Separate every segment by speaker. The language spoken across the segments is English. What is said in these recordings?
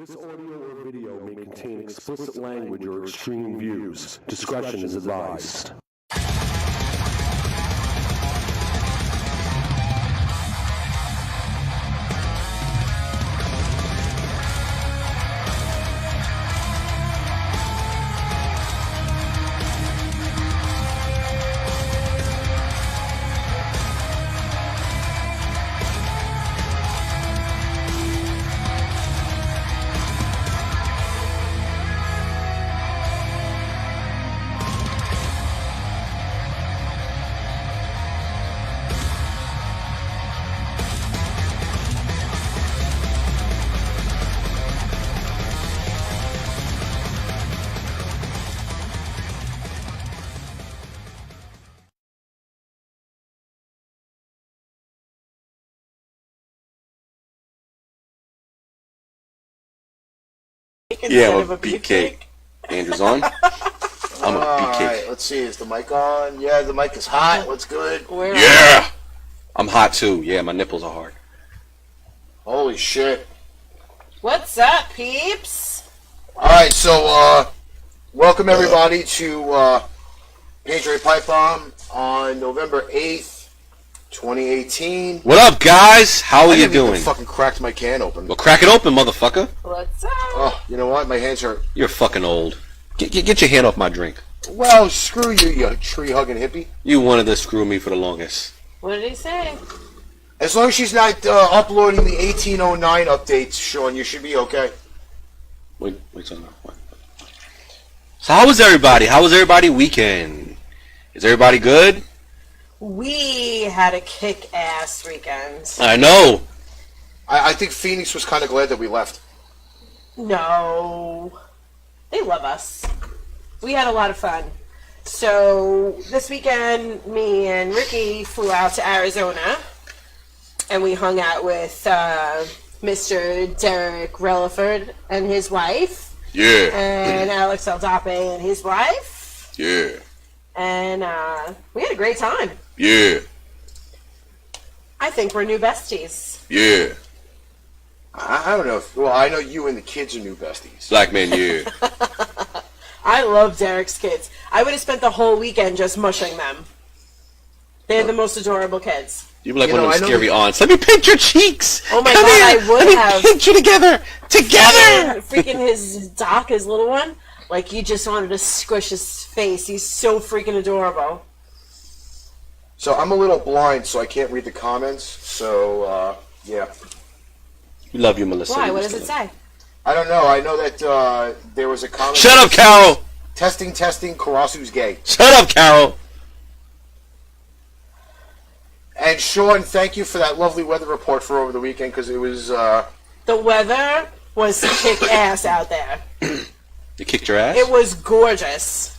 Speaker 1: This audio or video may contain explicit language or extreme views. Discretion is advised.
Speaker 2: Yeah, I'm a beefcake. Andrew's on. I'm a beefcake.
Speaker 3: Alright, let's see. Is the mic on? Yeah, the mic is hot. What's good?
Speaker 2: Yeah! I'm hot too. Yeah, my nipples are hard.
Speaker 3: Holy shit.
Speaker 4: What's up, peeps?
Speaker 3: Alright, so, welcome everybody to, Patriot Pipebomb on November 8th, 2018.
Speaker 2: What up, guys? How are you doing?
Speaker 3: I fucking cracked my can open.
Speaker 2: Well, crack it open, motherfucker.
Speaker 4: What's up?
Speaker 3: Oh, you know what? My hands hurt.
Speaker 2: You're fucking old. Get your hand off my drink.
Speaker 3: Well, screw you, you tree-hugging hippie.
Speaker 2: You wanted to screw me for the longest.
Speaker 4: What did he say?
Speaker 3: As long as she's not uploading the 1809 updates, Sean, you should be okay.
Speaker 2: Wait, so how was everybody? How was everybody weekend? Is everybody good?
Speaker 4: We had a kick-ass weekend.
Speaker 2: I know.
Speaker 3: I think Phoenix was kind of glad that we left.
Speaker 4: No. They love us. We had a lot of fun. So, this weekend, me and Ricky flew out to Arizona, and we hung out with Mr. Derek RELEFORD and his wife.
Speaker 2: Yeah.
Speaker 4: And Alex Aldape and his wife.
Speaker 2: Yeah.
Speaker 4: And we had a great time.
Speaker 2: Yeah.
Speaker 4: I think we're new besties.
Speaker 2: Yeah.
Speaker 3: I don't know. Well, I know you and the kids are new besties.
Speaker 2: Black man, yeah.
Speaker 4: I love Derek's kids. I would have spent the whole weekend just mushing them. They're the most adorable kids.
Speaker 2: You were like
Speaker 3: You
Speaker 2: one
Speaker 3: know,
Speaker 2: of them
Speaker 3: I know
Speaker 2: scary aunts. Let me pinch your cheeks.
Speaker 4: Oh my
Speaker 2: Come
Speaker 4: God,
Speaker 2: here.
Speaker 4: I would
Speaker 2: Let me
Speaker 4: have.
Speaker 2: pinch you together. Together.
Speaker 4: Freaking his Doc, his little one. Like, you just wanted to squish his face. He's so freaking adorable.
Speaker 3: So I'm a little blind, so I can't read the comments. So, yeah.
Speaker 2: We love you, Melissa.
Speaker 4: Why? What does it say?
Speaker 3: I don't know. I know that there was a comment.
Speaker 2: Shut up, Carol.
Speaker 3: Testing, Karasu's gay.
Speaker 2: Shut up, Carol.
Speaker 3: And Sean, thank you for that lovely weather report for over the weekend, because it was,
Speaker 4: The weather was kick-ass out there.
Speaker 2: You kicked your ass?
Speaker 4: It was gorgeous.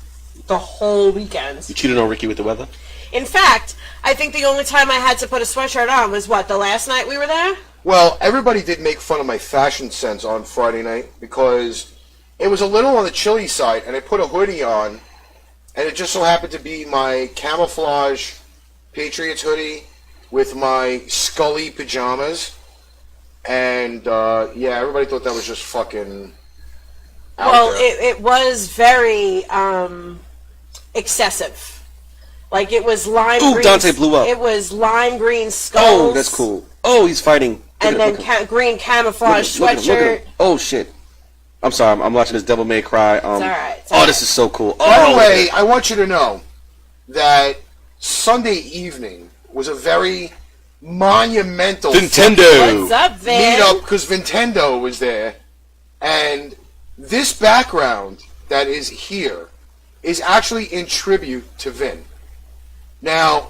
Speaker 4: The whole weekend.
Speaker 2: You cheated on Ricky with the weather?
Speaker 4: In fact, I think the only time I had to put a sweatshirt on was, what, the last night we were there?
Speaker 3: well, everybody did make fun of my fashion sense on Friday night, because it was a little on the chilly side, and I put a hoodie on, and it just so happened to be my camouflage Patriots hoodie with my Scully pajamas, and, yeah, everybody thought that was just fucking out
Speaker 4: Well,
Speaker 3: there.
Speaker 4: it was very excessive. Like, it was lime
Speaker 2: Ooh,
Speaker 4: green.
Speaker 2: Dante blew up.
Speaker 4: It was lime green skulls.
Speaker 2: Oh, that's cool. Oh, he's fighting.
Speaker 4: And
Speaker 2: Look
Speaker 4: then
Speaker 2: at him.
Speaker 4: green camouflage
Speaker 2: Look at him, look at
Speaker 4: sweatshirt.
Speaker 2: him. Oh, shit. I'm sorry. I'm watching this Devil May Cry.
Speaker 4: It's alright.
Speaker 2: Oh, this is so cool.
Speaker 3: By
Speaker 2: Oh,
Speaker 3: the way, I want you to know that Sunday evening was a very monumental
Speaker 2: Nintendo.
Speaker 4: What's up, Van?
Speaker 3: meetup because Nintendo was there, and this background that is here is actually in tribute to Vin. Now,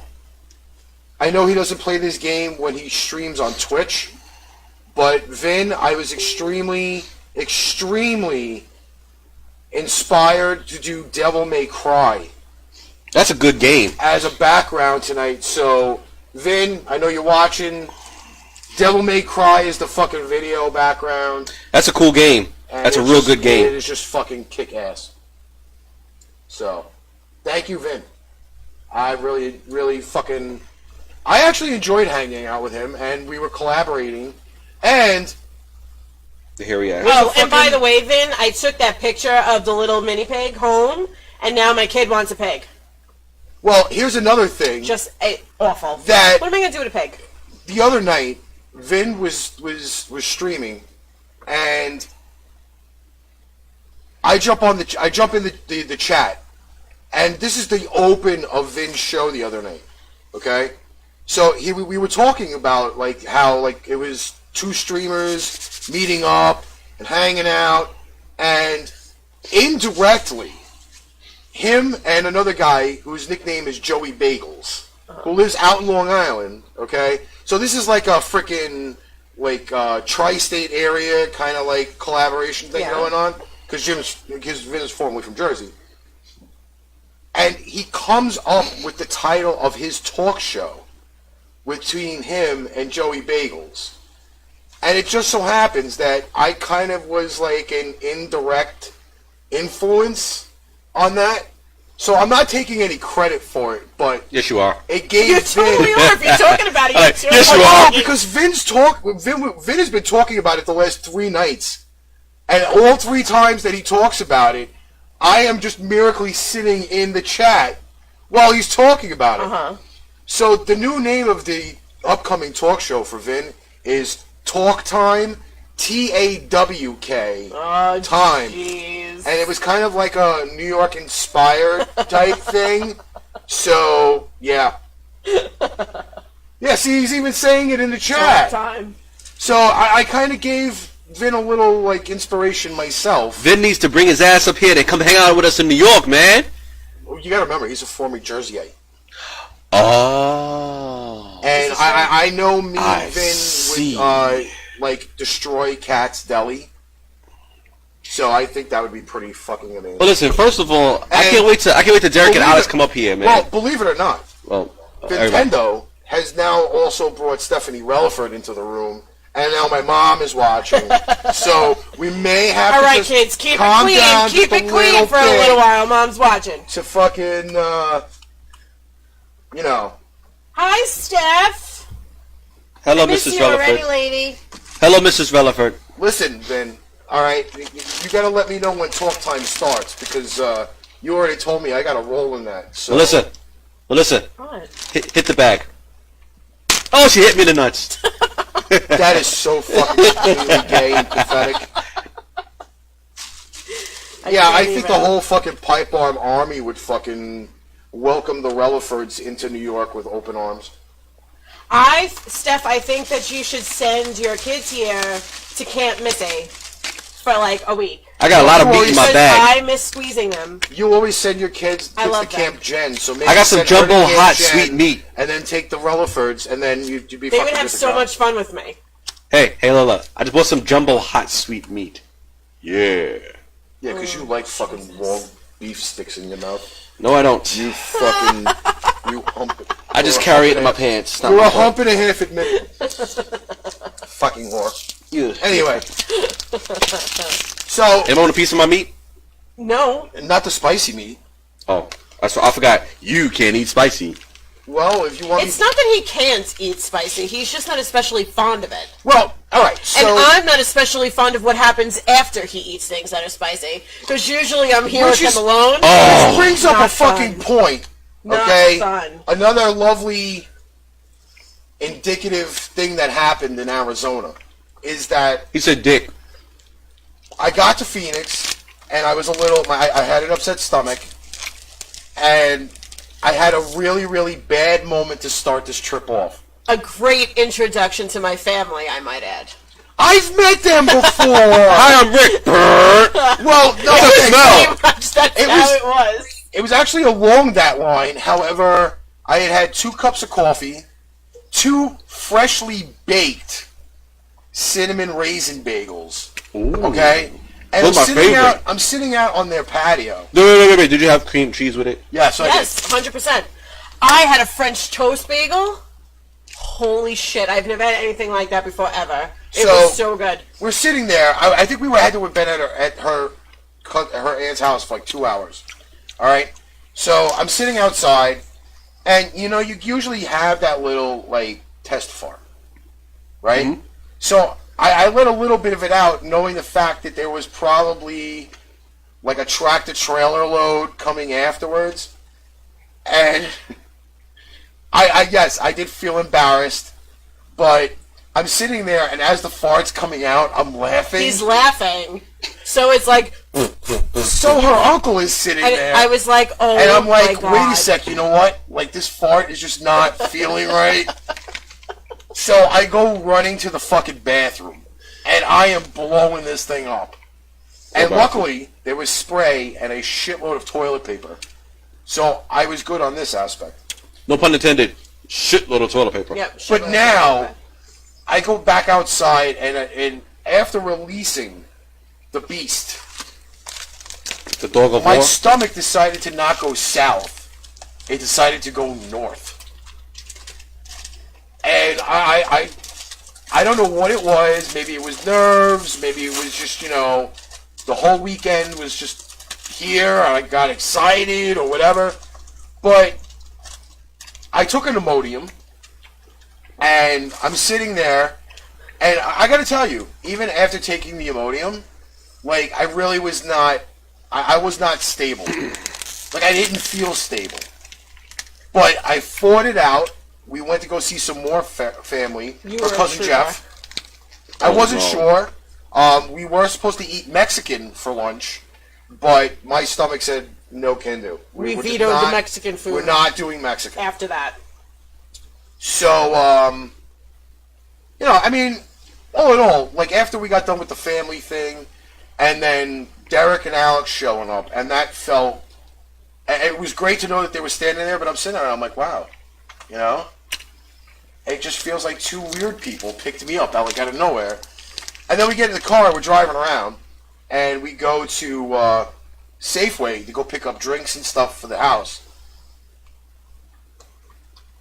Speaker 3: I know he doesn't play this game when he streams on Twitch, but Vin, I was extremely inspired to do Devil May Cry
Speaker 2: That's a good game.
Speaker 3: as a background tonight. So, Vin, I know you're watching. Devil May Cry is the fucking video background.
Speaker 2: That's a cool game.
Speaker 3: And
Speaker 2: That's a
Speaker 3: it's
Speaker 2: real
Speaker 3: just-
Speaker 2: good game.
Speaker 3: It is just fucking kick-ass. So, thank you, Vin. I really fucking... I actually enjoyed hanging out with him, and we were collaborating. And
Speaker 2: The hairy ass.
Speaker 4: Oh, and by the way, Vin, I took that picture of the little mini pig home, and now my kid wants a pig.
Speaker 3: Well, here's another thing.
Speaker 4: Just awful.
Speaker 3: That
Speaker 4: what am I gonna do with a pig?
Speaker 3: The other night, Vin was streaming, and I jump in the chat, and this is the open of Vin's show the other night. Okay, so we were talking about like how like it was two streamers meeting up and hanging out, and indirectly, him and another guy whose nickname is Joey Bagels, who lives out in Long Island. Okay, so this is like a freaking like tri-state area kind of like collaboration thing going on because Vin is formerly from Jersey, and he comes up with the title of his talk show between him and Joey Bagels. And it just so happens that I kind of was like an indirect influence on that. So I'm not taking any credit for it, but
Speaker 2: yes, you are.
Speaker 3: It gave
Speaker 4: you totally are. If you're talking about it,
Speaker 2: yes, you are.
Speaker 3: Because Vin has been talking about it the last 3 nights, and all 3 times that he talks about it, I am just miraculously sitting in the chat while he's talking about it. So the new name of the upcoming talk show for Vin is Talk Time, TAWK time,
Speaker 4: geez.
Speaker 3: and it was kind of like a New York inspired type thing. So yeah. See, he's even saying it in the chat.
Speaker 4: Talk Time.
Speaker 3: So I kind of gave Vin a little like inspiration myself.
Speaker 2: Vin needs to bring his ass up here to come hang out with us in New York, man.
Speaker 3: You gotta remember, he's a former Jerseyite.
Speaker 2: Oh.
Speaker 3: And I know me and Vin would like destroy Cat's Deli. So I think that would be pretty fucking amazing.
Speaker 2: Well, listen. First of all, I can't wait to Derek and Alex come up here, man.
Speaker 3: Well, believe it or not,
Speaker 2: well,
Speaker 3: Nintendo has now also brought Stephanie Releford into the room, and now my mom is watching. So we may have
Speaker 4: all
Speaker 3: to
Speaker 4: right,
Speaker 3: just
Speaker 4: kids, keep
Speaker 3: calm
Speaker 4: it
Speaker 3: down
Speaker 4: clean. Keep
Speaker 3: just
Speaker 4: it clean for a little while. Mom's watching.
Speaker 3: To fucking, you know.
Speaker 4: Hi, Steph.
Speaker 2: Hello,
Speaker 4: I miss
Speaker 2: Mrs.
Speaker 4: you already,
Speaker 2: Releford.
Speaker 4: lady.
Speaker 2: Hello, Mrs. Releford.
Speaker 3: Listen, Vin. All right, you gotta let me know when talk time starts because you already told me I gotta roll in that. So.
Speaker 2: Well, listen.
Speaker 4: What?
Speaker 2: Hit the bag. Oh, she hit me in the nuts.
Speaker 3: That is so fucking completely gay and pathetic. I think the whole fucking Pipebomb army would fucking welcome the Relefords into New York with open arms.
Speaker 4: Steph, I think that you should send your kids here to Camp Missy for like a week.
Speaker 2: I got a lot of meat in my bag.
Speaker 4: I miss squeezing them.
Speaker 3: You always send your kids to Camp Jen, so maybe
Speaker 2: I got some jumbo hot sweet meat,
Speaker 3: and then take the Relefords, and then you'd be.
Speaker 4: They would have so much fun with me.
Speaker 2: Hey, Lola, I just bought some jumbo hot sweet meat. Yeah.
Speaker 3: Yeah, because you like fucking raw beef sticks in your mouth.
Speaker 2: No, I don't.
Speaker 3: You fucking, you hump it.
Speaker 2: I just carry it in my pants.
Speaker 3: You're a hump and a half, admit it. Fucking whore.
Speaker 2: Yeah.
Speaker 3: Anyway. So.
Speaker 2: Anyone want a piece of my meat?
Speaker 4: No.
Speaker 3: Not the spicy meat.
Speaker 2: Oh, I forgot. You can't eat spicy.
Speaker 3: Well, if you want.
Speaker 4: It's not that he can't eat spicy. He's just not especially fond of it.
Speaker 3: Well, all right. So,
Speaker 4: and I'm not especially fond of what happens after he eats things that are spicy. Because usually I'm here with him alone.
Speaker 2: Oh,
Speaker 3: which brings up a fucking point. Okay.
Speaker 4: Not fun.
Speaker 3: Another lovely, indicative thing that happened in Arizona is that
Speaker 2: he said, "Dick."
Speaker 3: I got to Phoenix, and I was a little. I had an upset stomach, and I had a really, really bad moment to start this trip off.
Speaker 4: A great introduction to my family, I might add.
Speaker 3: I've met them before.
Speaker 2: Hi, I'm Rick.
Speaker 3: Well, no,
Speaker 4: that's how it was.
Speaker 3: It was actually along that line. However, I had 2 cups of coffee, 2 freshly baked cinnamon raisin bagels.
Speaker 2: Ooh.
Speaker 3: Okay, and I'm sitting out on their patio.
Speaker 2: Wait. Did you have cream cheese with it?
Speaker 3: Yes, I did.
Speaker 4: 100%. I had a French toast bagel. Holy shit! I've never had anything like that before ever. It was so good.
Speaker 3: We're sitting there. I think we had to have been at her aunt's house for like 2 hours. All right. So I'm sitting outside, and you usually have that little like test fart, right? Mm-hmm. So I let a little bit of it out, knowing the fact that there was probably like a tractor-trailer load coming afterwards. And yes, I did feel embarrassed, but I'm sitting there, and as the fart's coming out, I'm laughing.
Speaker 4: He's laughing. So it's like...
Speaker 3: So her uncle is sitting there.
Speaker 4: I was like, oh,
Speaker 3: and I'm like,
Speaker 4: my God.
Speaker 3: wait a sec, you know what? Like, this fart is just not feeling right. So I go running to the fucking bathroom, and I am blowing this thing up. And luckily, there was spray and a shitload of toilet paper. So I was good on this aspect.
Speaker 2: No pun intended. Shitload of toilet paper.
Speaker 4: Yep,
Speaker 3: But now, I go back outside, and after releasing the beast,
Speaker 2: The dog of
Speaker 3: my
Speaker 2: war.
Speaker 3: stomach decided to not go south. It decided to go north. And I don't know what it was. Maybe it was nerves. Maybe it was just, the whole weekend was just here. I got excited or whatever. But I took an Imodium, and I'm sitting there, and I got to tell you, even after taking the Imodium, like, I really was not, I was not stable. Like, I didn't feel stable. But I fought it out. We went to go see some more family. Her cousin Jeff. I wasn't sure. We were supposed to eat Mexican for lunch, but my stomach said, no can do.
Speaker 4: We vetoed the Mexican food.
Speaker 3: We're not doing Mexican.
Speaker 4: After that.
Speaker 3: So, I mean, all in all, like, after we got done with the family thing, and then Derek and Alex showing up, and that felt... It was great to know that they were standing there, but I'm sitting there and I'm like, wow, it just feels like two weird people picked me up out of nowhere. And then we get in the car, we're driving around, and we go to Safeway to go pick up drinks and stuff for the house.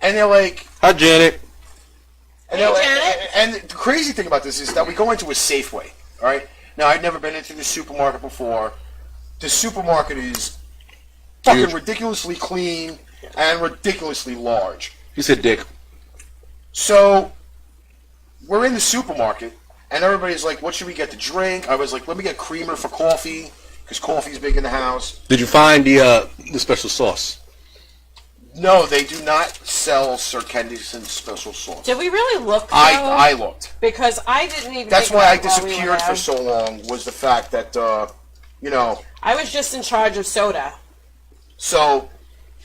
Speaker 3: And they're like...
Speaker 2: Hi, Janet.
Speaker 3: And the crazy thing about this is that we go into a Safeway, all right? Now, I'd never been into the supermarket before. The supermarket is fucking
Speaker 2: Huge.
Speaker 3: ridiculously clean and ridiculously large.
Speaker 2: You said dick.
Speaker 3: So, we're in the supermarket, and everybody's like, what should we get to drink? I was like, let me get creamer for coffee, because coffee's big in the house.
Speaker 2: Did you find the special sauce?
Speaker 3: No, they do not sell Sir Kensington's special sauce.
Speaker 4: Did we really look, though?
Speaker 3: I looked.
Speaker 4: Because I didn't even
Speaker 3: That's
Speaker 4: think
Speaker 3: why I
Speaker 4: that while we were
Speaker 3: disappeared
Speaker 4: there.
Speaker 3: for so long, was the fact that,
Speaker 4: I was just in charge of soda.
Speaker 3: So,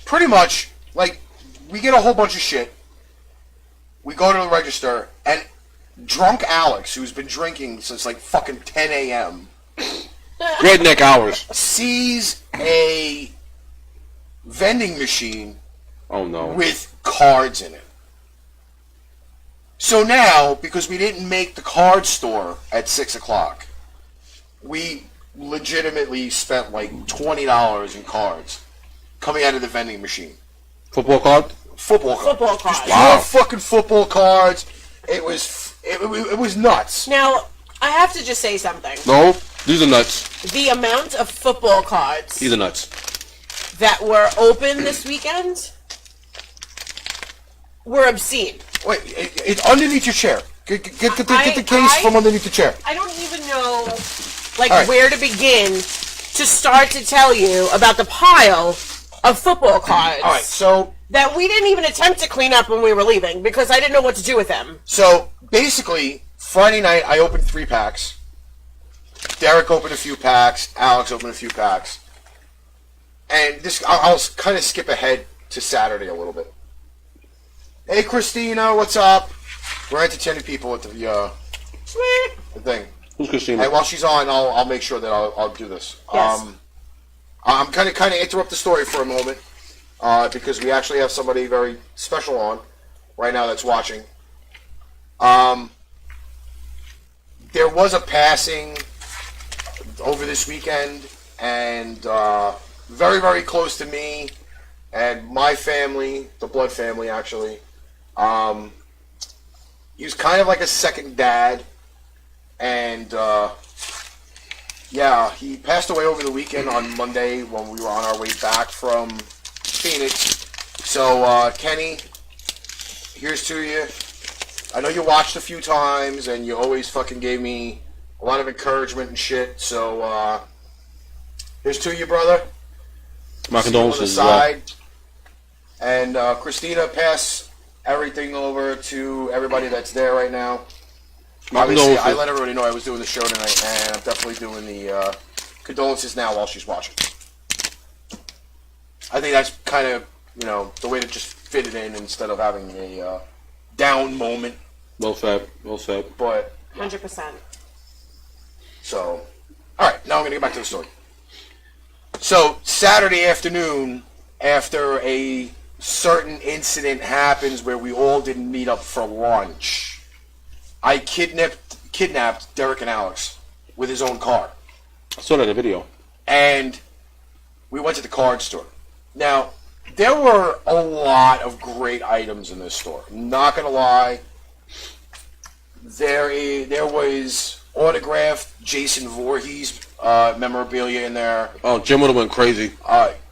Speaker 3: pretty much, like, we get a whole bunch of shit. We go to the register, and drunk Alex, who's been drinking since, like, fucking 10 a.m.,
Speaker 2: Redneck hours.
Speaker 3: sees a vending machine
Speaker 2: Oh, no.
Speaker 3: with cards in it. So now, because we didn't make the card store at 6 o'clock, we legitimately spent like $20 in cards coming out of the vending machine.
Speaker 2: Football card?
Speaker 3: Football cards.
Speaker 4: Football cards.
Speaker 3: Just pure fucking football cards. It was nuts.
Speaker 4: Now, I have to just say something.
Speaker 2: No, these are nuts.
Speaker 4: The amount of football cards
Speaker 2: These are nuts.
Speaker 4: that were open this weekend were obscene.
Speaker 3: Wait, it's underneath your chair. Get the case from underneath the chair.
Speaker 4: I don't even know, like,
Speaker 3: All right.
Speaker 4: where to begin to start to tell you about the pile of football cards
Speaker 3: All right, so
Speaker 4: that we didn't even attempt to clean up when we were leaving because I didn't know what to do with them.
Speaker 3: basically, Friday night I opened 3 packs. Derek opened a few packs. Alex opened a few packs. And this, I'll kind of skip ahead to Saturday a little bit. Hey, Christina, what's up? We're entertaining people at the thing.
Speaker 2: Who's Christina?
Speaker 3: And while she's on, I'll make sure that I'll do this.
Speaker 4: Yes.
Speaker 3: I'm kind of interrupt the story for a moment because we actually have somebody very special on right now that's watching. There was a passing over this weekend, and very, very close to me and my family, the blood family, actually. He was kind of like a second dad, and yeah, he passed away over the weekend on Monday when we were on our way back from Phoenix. So, Kenny, here's to you. I know you watched a few times, and you always fucking gave me a lot of encouragement and shit. So here's to you, brother.
Speaker 2: My condolences.
Speaker 3: Side. And Christina, pass everything over to everybody that's there right now. Obviously, I let everybody know I was doing the show tonight, and I'm definitely doing the condolences now while she's watching. I think that's kind of, the way to just fit it in instead of having a down moment.
Speaker 2: Well said. Well said.
Speaker 3: But
Speaker 4: 100%.
Speaker 3: So, all right, now I'm going to get back to the story. So, Saturday afternoon, after a certain incident happens where we all didn't meet up for lunch, I kidnapped Derek and Alex with his own car.
Speaker 2: I saw that in the video.
Speaker 3: And we went to the card store. Now, there were a lot of great items in this store. Not going to lie. There was autographed Jason Voorhees memorabilia in there.
Speaker 2: Oh, Jim would have went crazy.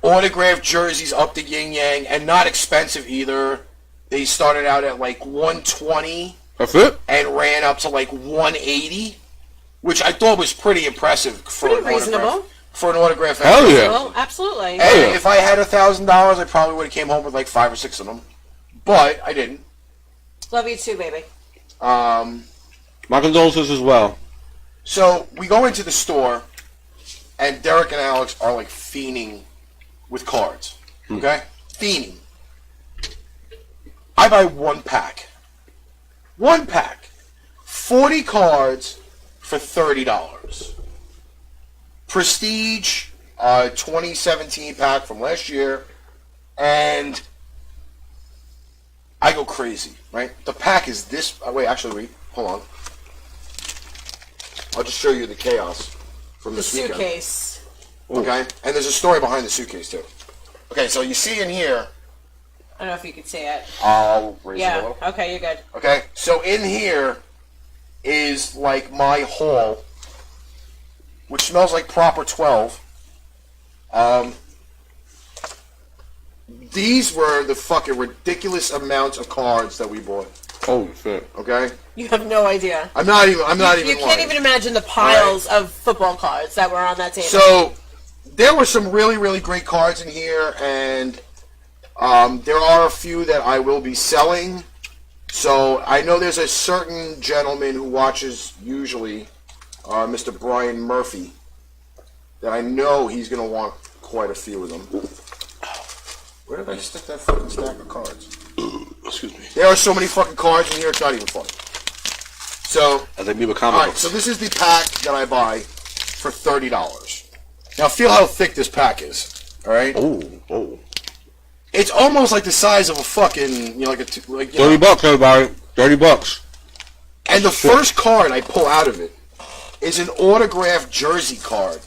Speaker 3: Autographed jerseys up the yin yang, and not expensive either. They started out at like $120.
Speaker 2: That's it?
Speaker 3: And ran up to like $180, which I thought was pretty impressive for
Speaker 4: Pretty reasonable.
Speaker 3: For an autograph.
Speaker 2: Hell yeah.
Speaker 4: Well, absolutely.
Speaker 3: And if I had $1,000, I probably would have came home with like 5 or 6 of them. But I didn't.
Speaker 4: Love you too, baby.
Speaker 2: My condolences as well.
Speaker 3: So we go into the store, and Derek and Alex are like fiending with cards. Okay? Fiending. I buy one pack. 40 cards for $30. Prestige 2017 pack from last year, and I go crazy, right? The pack is this. Wait, hold on. I'll just show you the chaos from this weekend.
Speaker 4: Suitcase.
Speaker 3: Okay? And there's a story behind the suitcase, too. Okay, so you see in here.
Speaker 4: I don't know if you can see it.
Speaker 3: I'll raise it a little.
Speaker 4: Okay, you're good.
Speaker 3: Okay, so in here is like my haul, which smells like proper 12. These were the fucking ridiculous amounts of cards that we bought.
Speaker 2: Holy shit.
Speaker 3: Okay?
Speaker 4: You have no idea.
Speaker 3: I'm not even
Speaker 4: You can't even imagine the piles of football cards that were on that table.
Speaker 3: So, there were some really, really great cards in here, and there are a few that I will be selling. So, I know there's a certain gentleman who watches usually, Mr. Brian Murphy, that I know he's going to want quite a few of them. Where did I stick that fucking stack of cards?
Speaker 2: Excuse me.
Speaker 3: There are so many fucking cards in here, it's not even funny. So,
Speaker 2: as they with comic books.
Speaker 3: So this is the pack that I buy for $30. Now, feel how thick this pack is. All right.
Speaker 2: Oh.
Speaker 3: It's almost like the size of a fucking,
Speaker 2: $30, everybody. $30.
Speaker 3: And the first card I pull out of it is an autographed jersey card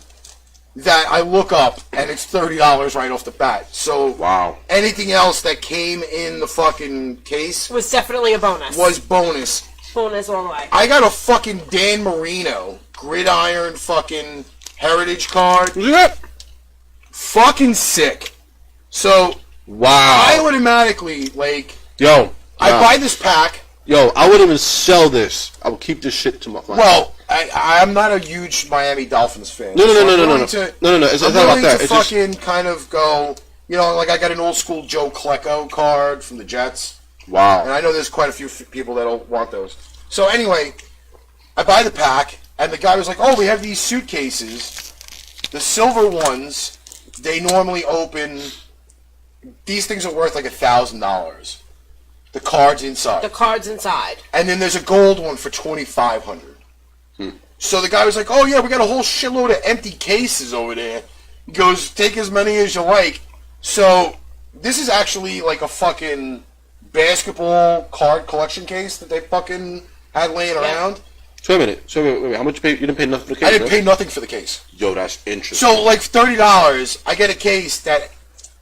Speaker 3: that I look up, and it's $30 right off the bat. So,
Speaker 2: wow.
Speaker 3: Anything else that came in the fucking case
Speaker 4: was definitely a bonus.
Speaker 3: Was bonus.
Speaker 4: Bonus all the way.
Speaker 3: I got a fucking Dan Marino gridiron fucking heritage card.
Speaker 2: Yeah.
Speaker 3: Fucking sick. So,
Speaker 2: wow.
Speaker 3: I automatically,
Speaker 2: I
Speaker 3: buy this pack.
Speaker 2: Yo, I wouldn't even sell this. I would keep this shit to my
Speaker 3: Well, I'm not a huge Miami Dolphins fan.
Speaker 2: No. It's not about that.
Speaker 3: It's fucking kind of go, I got an old school Joe Klecko card from the Jets.
Speaker 2: Wow.
Speaker 3: And I know there's quite a few people that'll want those. So anyway, I buy the pack, and the guy was like, "Oh, we have these suitcases. The silver ones, they normally open. These things are worth like $1,000. The cards inside. And then there's a gold one for $2,500. So the guy was like, "Oh yeah, we got a whole shitload of empty cases over there." He goes, "Take as many as you like." So this is actually like a fucking basketball card collection case that they fucking had laying around.
Speaker 2: So wait a minute. How much you pay? You didn't pay nothing for the case?
Speaker 3: I didn't pay nothing for the case.
Speaker 2: Yo, that's interesting.
Speaker 3: So like $30, I get a case that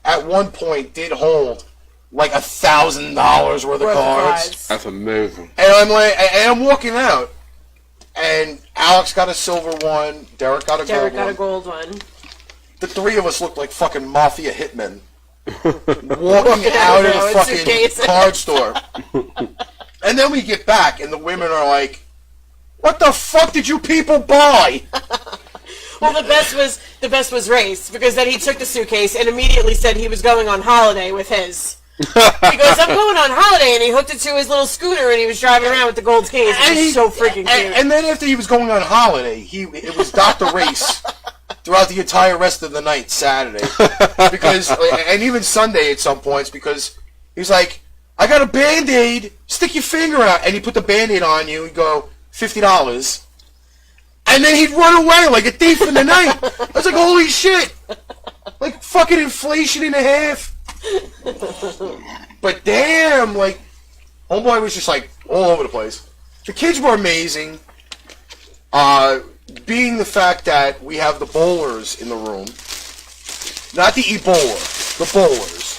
Speaker 3: at one point did hold like $1,000 worth of cards.
Speaker 2: That's amazing.
Speaker 3: And I'm walking out, and Alex got a silver one, Derek got a gold one. The three of us looked like fucking mafia hitmen walking out of the fucking card store. And then we get back, and the women are like, "What the fuck did you people buy?"
Speaker 4: Well, the best was Race, because then he took the suitcase and immediately said he was going on holiday with his. Because I'm going on holiday, and he hooked it to his little scooter, and he was driving around with the gold case. It was so freaking cute.
Speaker 3: And then after he was going on holiday, it was Dr. Race throughout the entire rest of the night, Saturday, because and even Sunday at some points, because he's like, "I got a Band-Aid. Stick your finger out," and he put the Band-Aid on you. He'd go $50. And then he'd run away like a thief in the night. I was like, holy shit. Like fucking inflation and a half. But damn, like, homeboy was just like all over the place. The kids were amazing. Being the fact that we have the bowlers in the room. Not the Ebola, the bowlers.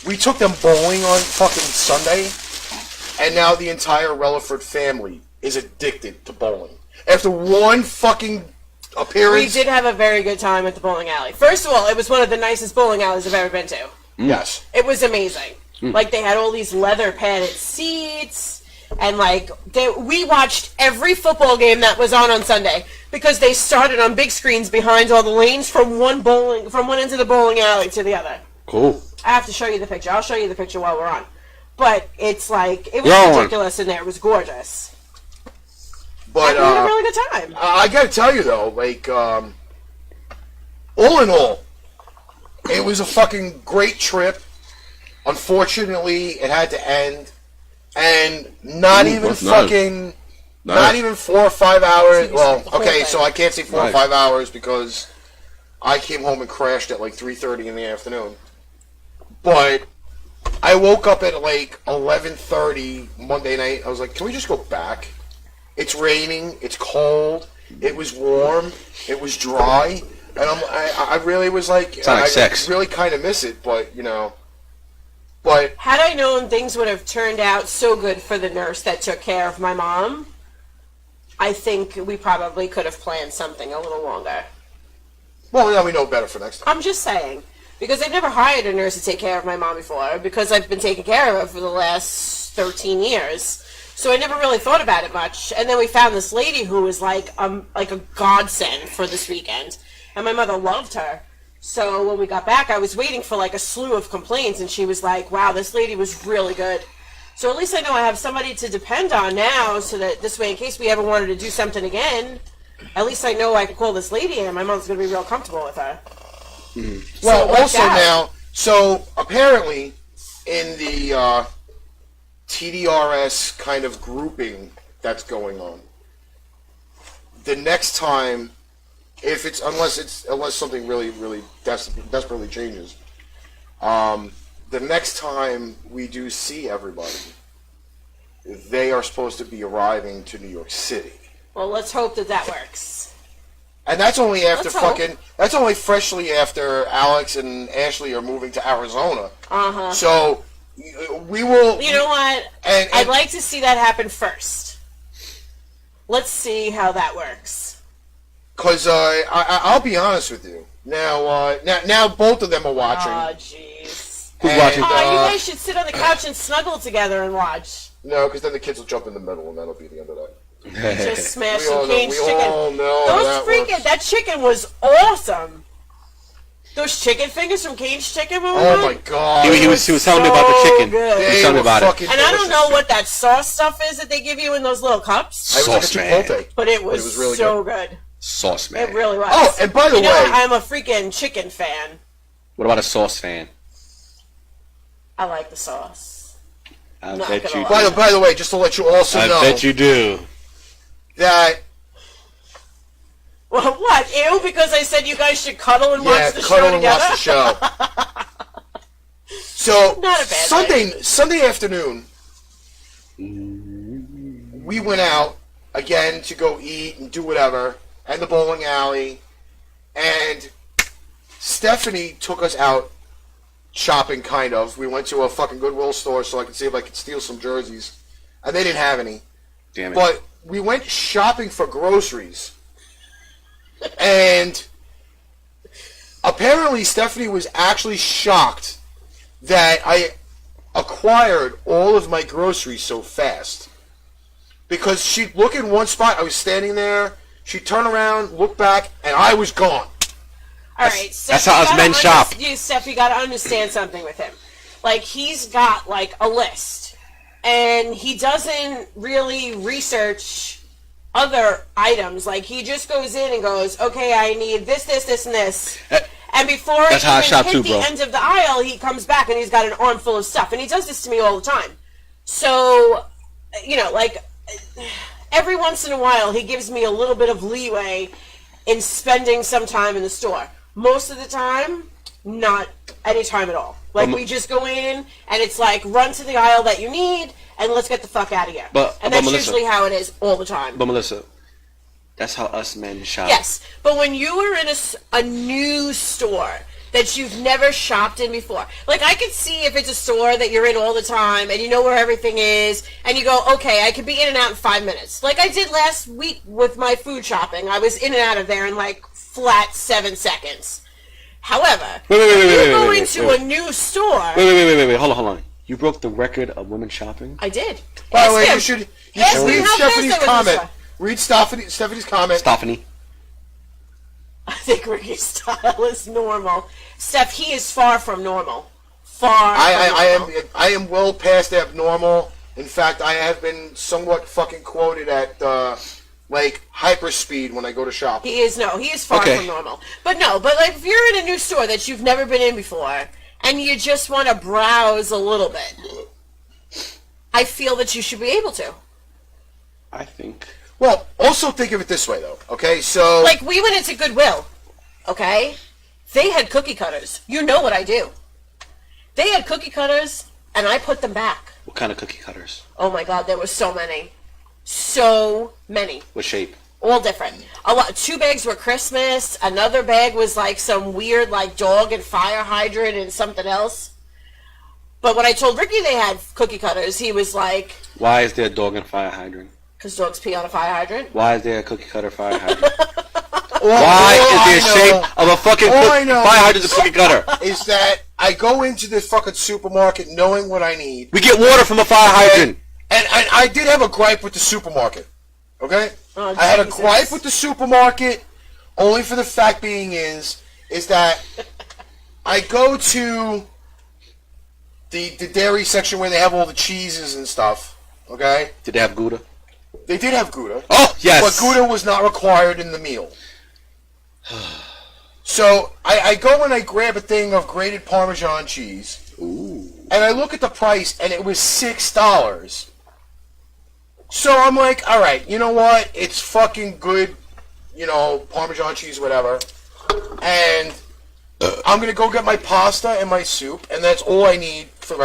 Speaker 3: We took them bowling on fucking Sunday. And now the entire RELEFORD family is addicted to bowling. After one fucking appearance...
Speaker 4: We did have a very good time at the bowling alley. First of all, it was one of the nicest bowling alleys I've ever been to.
Speaker 3: Yes.
Speaker 4: It was amazing. Like, they had all these leather padded seats, and like, we watched every football game that was on Sunday, because they started on big screens behind all the lanes from one end of the bowling alley to the other.
Speaker 2: Cool.
Speaker 4: I have to show you the picture. I'll show you the picture while we're on. But it's like, it was ridiculous in there. It was gorgeous.
Speaker 3: But
Speaker 4: we had a really good time.
Speaker 3: I gotta tell you though, like, all in all, it was a fucking great trip. Unfortunately, it had to end, and not even 4 or 5 hours. Well, okay, so I can't say 4 or 5 hours because I came home and crashed at like 3:30 in the afternoon. But I woke up at like 11:30 Monday night. I was like, can we just go back? It's raining. It's cold. It was warm. It was dry. And I really was like,
Speaker 2: Sound like
Speaker 3: I really kind of miss it, but, you know. But
Speaker 4: had I known things would have turned out so good for the nurse that took care of my mom, I think we probably could have planned something a little longer.
Speaker 3: Well, now we know better for next time.
Speaker 4: I'm just saying. Because I've never hired a nurse to take care of my mom before, because I've been taking care of her for the last 13 years. So I never really thought about it much. And then we found this lady who was like a godsend for this weekend. And my mother loved her. So when we got back, I was waiting for like a slew of complaints. And she was like, wow, this lady was really good. So at least I know I have somebody to depend on now, so that this way, in case we ever wanted to do something again, at least I know I can call this lady in and my mom's going to be real comfortable with her.
Speaker 3: Well, also now, so apparently in the TDRS kind of grouping that's going on, the next time, unless something really desperately changes, the next time we do see everybody, they are supposed to be arriving to New York City.
Speaker 4: Well, let's hope that works.
Speaker 3: And that's only after
Speaker 4: Let's
Speaker 3: that's only freshly after Alex and Ashley are moving to Arizona.
Speaker 4: Uh-huh.
Speaker 3: So we will...
Speaker 4: You know what?
Speaker 3: And
Speaker 4: I'd like to see that happen first. Let's see how that works.
Speaker 3: Because I'll be honest with you. Now both of them are watching.
Speaker 4: Oh, jeez.
Speaker 2: Who's watching?
Speaker 4: Oh, you guys should sit on the couch and snuggle together and watch.
Speaker 3: No, because then the kids will jump in the middle, and that'll be the end of that.
Speaker 4: Just smash
Speaker 3: We all
Speaker 4: some
Speaker 3: know-
Speaker 4: caged
Speaker 3: we all
Speaker 4: chicken.
Speaker 3: know
Speaker 4: Those
Speaker 3: that
Speaker 4: freaking
Speaker 3: works.
Speaker 4: that chicken was awesome. Those chicken fingers from Caged Chicken were
Speaker 3: Oh my god!
Speaker 2: He was telling me about the chicken.
Speaker 4: good.
Speaker 2: He was telling me about it.
Speaker 4: And I don't know what that sauce stuff is that they give you in those little cups,
Speaker 3: It was like a
Speaker 2: Sauce man.
Speaker 3: chipotle.
Speaker 4: but it was
Speaker 3: really
Speaker 4: so good.
Speaker 2: Sauce man.
Speaker 4: It really was.
Speaker 3: Oh, and by the
Speaker 4: you know,
Speaker 3: way-
Speaker 4: I'm a freaking chicken fan.
Speaker 2: What about a sauce fan?
Speaker 4: I like the sauce.
Speaker 2: I
Speaker 4: Not
Speaker 2: bet
Speaker 4: gonna
Speaker 2: you
Speaker 4: lie.
Speaker 2: do.
Speaker 3: By the way, just to let you also
Speaker 2: I
Speaker 3: know
Speaker 2: bet you do.
Speaker 3: that
Speaker 4: Well, what? Ew? Because I said you guys should cuddle and watch the
Speaker 3: cuddle
Speaker 4: show
Speaker 3: and
Speaker 4: together?
Speaker 3: watch the show. So
Speaker 4: Not a bad
Speaker 3: Sunday afternoon, we went out again to go eat and do whatever, and the bowling alley, and Stephanie took us out shopping, kind of. We went to a fucking Goodwill store so I could see if I could steal some jerseys, and they didn't have any.
Speaker 2: Damn it.
Speaker 3: But we went shopping for groceries, and apparently Stephanie was actually shocked that acquired all of my groceries so fast. Because she'd look in one spot, I was standing there, she'd turn around, look back, and I was gone.
Speaker 4: All right, Steph,
Speaker 2: that's how us men shop.
Speaker 4: Steph, you got to understand something with him. Like, he's got, like, a list, and he doesn't really research other items. Like, he just goes in and goes, okay, I need this, this, this, and this. And before
Speaker 2: That's how I shop
Speaker 4: hit
Speaker 2: too,
Speaker 4: the
Speaker 2: bro.
Speaker 4: end of the aisle, he comes back and he's got an armful of stuff. And he does this to me all the time. So, you know, like, every once in a while, he gives me a little bit of leeway in spending some time in the store. Most of the time, not any time at all. Like, we just go in, and it's like, run to the aisle that you need, and let's get the fuck out of here. And that's
Speaker 2: Melissa,
Speaker 4: usually how it is all the time.
Speaker 2: But Melissa, that's how us men shop.
Speaker 4: Yes, but when you are in a new store that you've never shopped in before, like, I could see if it's a store that you're in all the time, and you know where everything is, and you go, okay, I could be in and out in 5 minutes. Like I did last week with my food shopping. I was in and out of there in, like, flat 7 seconds. However, if you go into a new store...
Speaker 2: Wait, hold on. You broke the record of women shopping?
Speaker 4: I did.
Speaker 3: By the way, you should read Stephanie's comment.
Speaker 4: I
Speaker 3: Read Stephanie's comment.
Speaker 2: Stephanie.
Speaker 4: think Ricky's style is normal. Steph, he is far from normal.
Speaker 3: I am well past abnormal. In fact, I have been somewhat fucking quoted at like hyperspeed when I go to shop.
Speaker 4: He is far from normal. But like, if you're in a new store that you've never been in before and you just want to browse a little bit, I feel that you should be able to.
Speaker 2: I think.
Speaker 3: Well, also think of it this way, though. Okay, so
Speaker 4: like, we went into Goodwill. Okay, they had cookie cutters. You know what I do? They had cookie cutters, and I put them back.
Speaker 2: What kind of cookie cutters?
Speaker 4: Oh my God, there were so many. So many.
Speaker 2: What shape?
Speaker 4: All different. 2 bags were Christmas. Another bag was like some weird, like, dog and fire hydrant and something else. But when I told Ricky they had cookie cutters, he was like...
Speaker 2: Why is there a dog and fire hydrant?
Speaker 4: Because dogs pee on a fire hydrant.
Speaker 2: Why is there a cookie cutter fire hydrant? Why is there a shape of a fucking fire hydrant as a cookie cutter?
Speaker 3: Is that I go into the fucking supermarket knowing what I need.
Speaker 2: We get water from a fire hydrant.
Speaker 3: And I did have a gripe with the supermarket. Okay?
Speaker 4: Oh,
Speaker 3: I had a gripe with the supermarket, only for the fact being is that I go to the dairy section where they have all the cheeses and stuff. Okay?
Speaker 2: Did they have Gouda?
Speaker 3: They did have Gouda.
Speaker 2: Oh, yes!
Speaker 3: But Gouda was not required in the meal. So I go and I grab a thing of grated Parmesan cheese.
Speaker 2: Ooh.
Speaker 3: And I look at the price, and it was $6. So I'm like, all right, you know what? It's fucking good, you know, Parmesan cheese, whatever. And I'm gonna go get my pasta and my soup, and that's all I need for the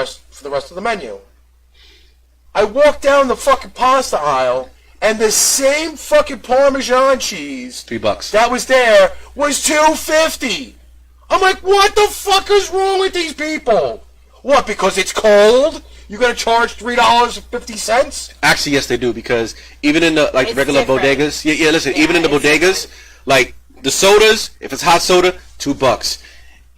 Speaker 3: rest of the menu. I walk down the fucking pasta aisle, and the same fucking Parmesan cheese
Speaker 2: $3
Speaker 3: that was there was $2.50. I'm like, what the fuck is wrong with these people? What, because it's cold? You gonna charge $3.50?
Speaker 2: Actually, yes, they do, because even in the
Speaker 4: It's
Speaker 2: regular
Speaker 4: different.
Speaker 2: bodegas, listen,
Speaker 4: Yeah,
Speaker 2: even in the
Speaker 4: it's
Speaker 2: bodegas, like the sodas, if it's hot soda, $2.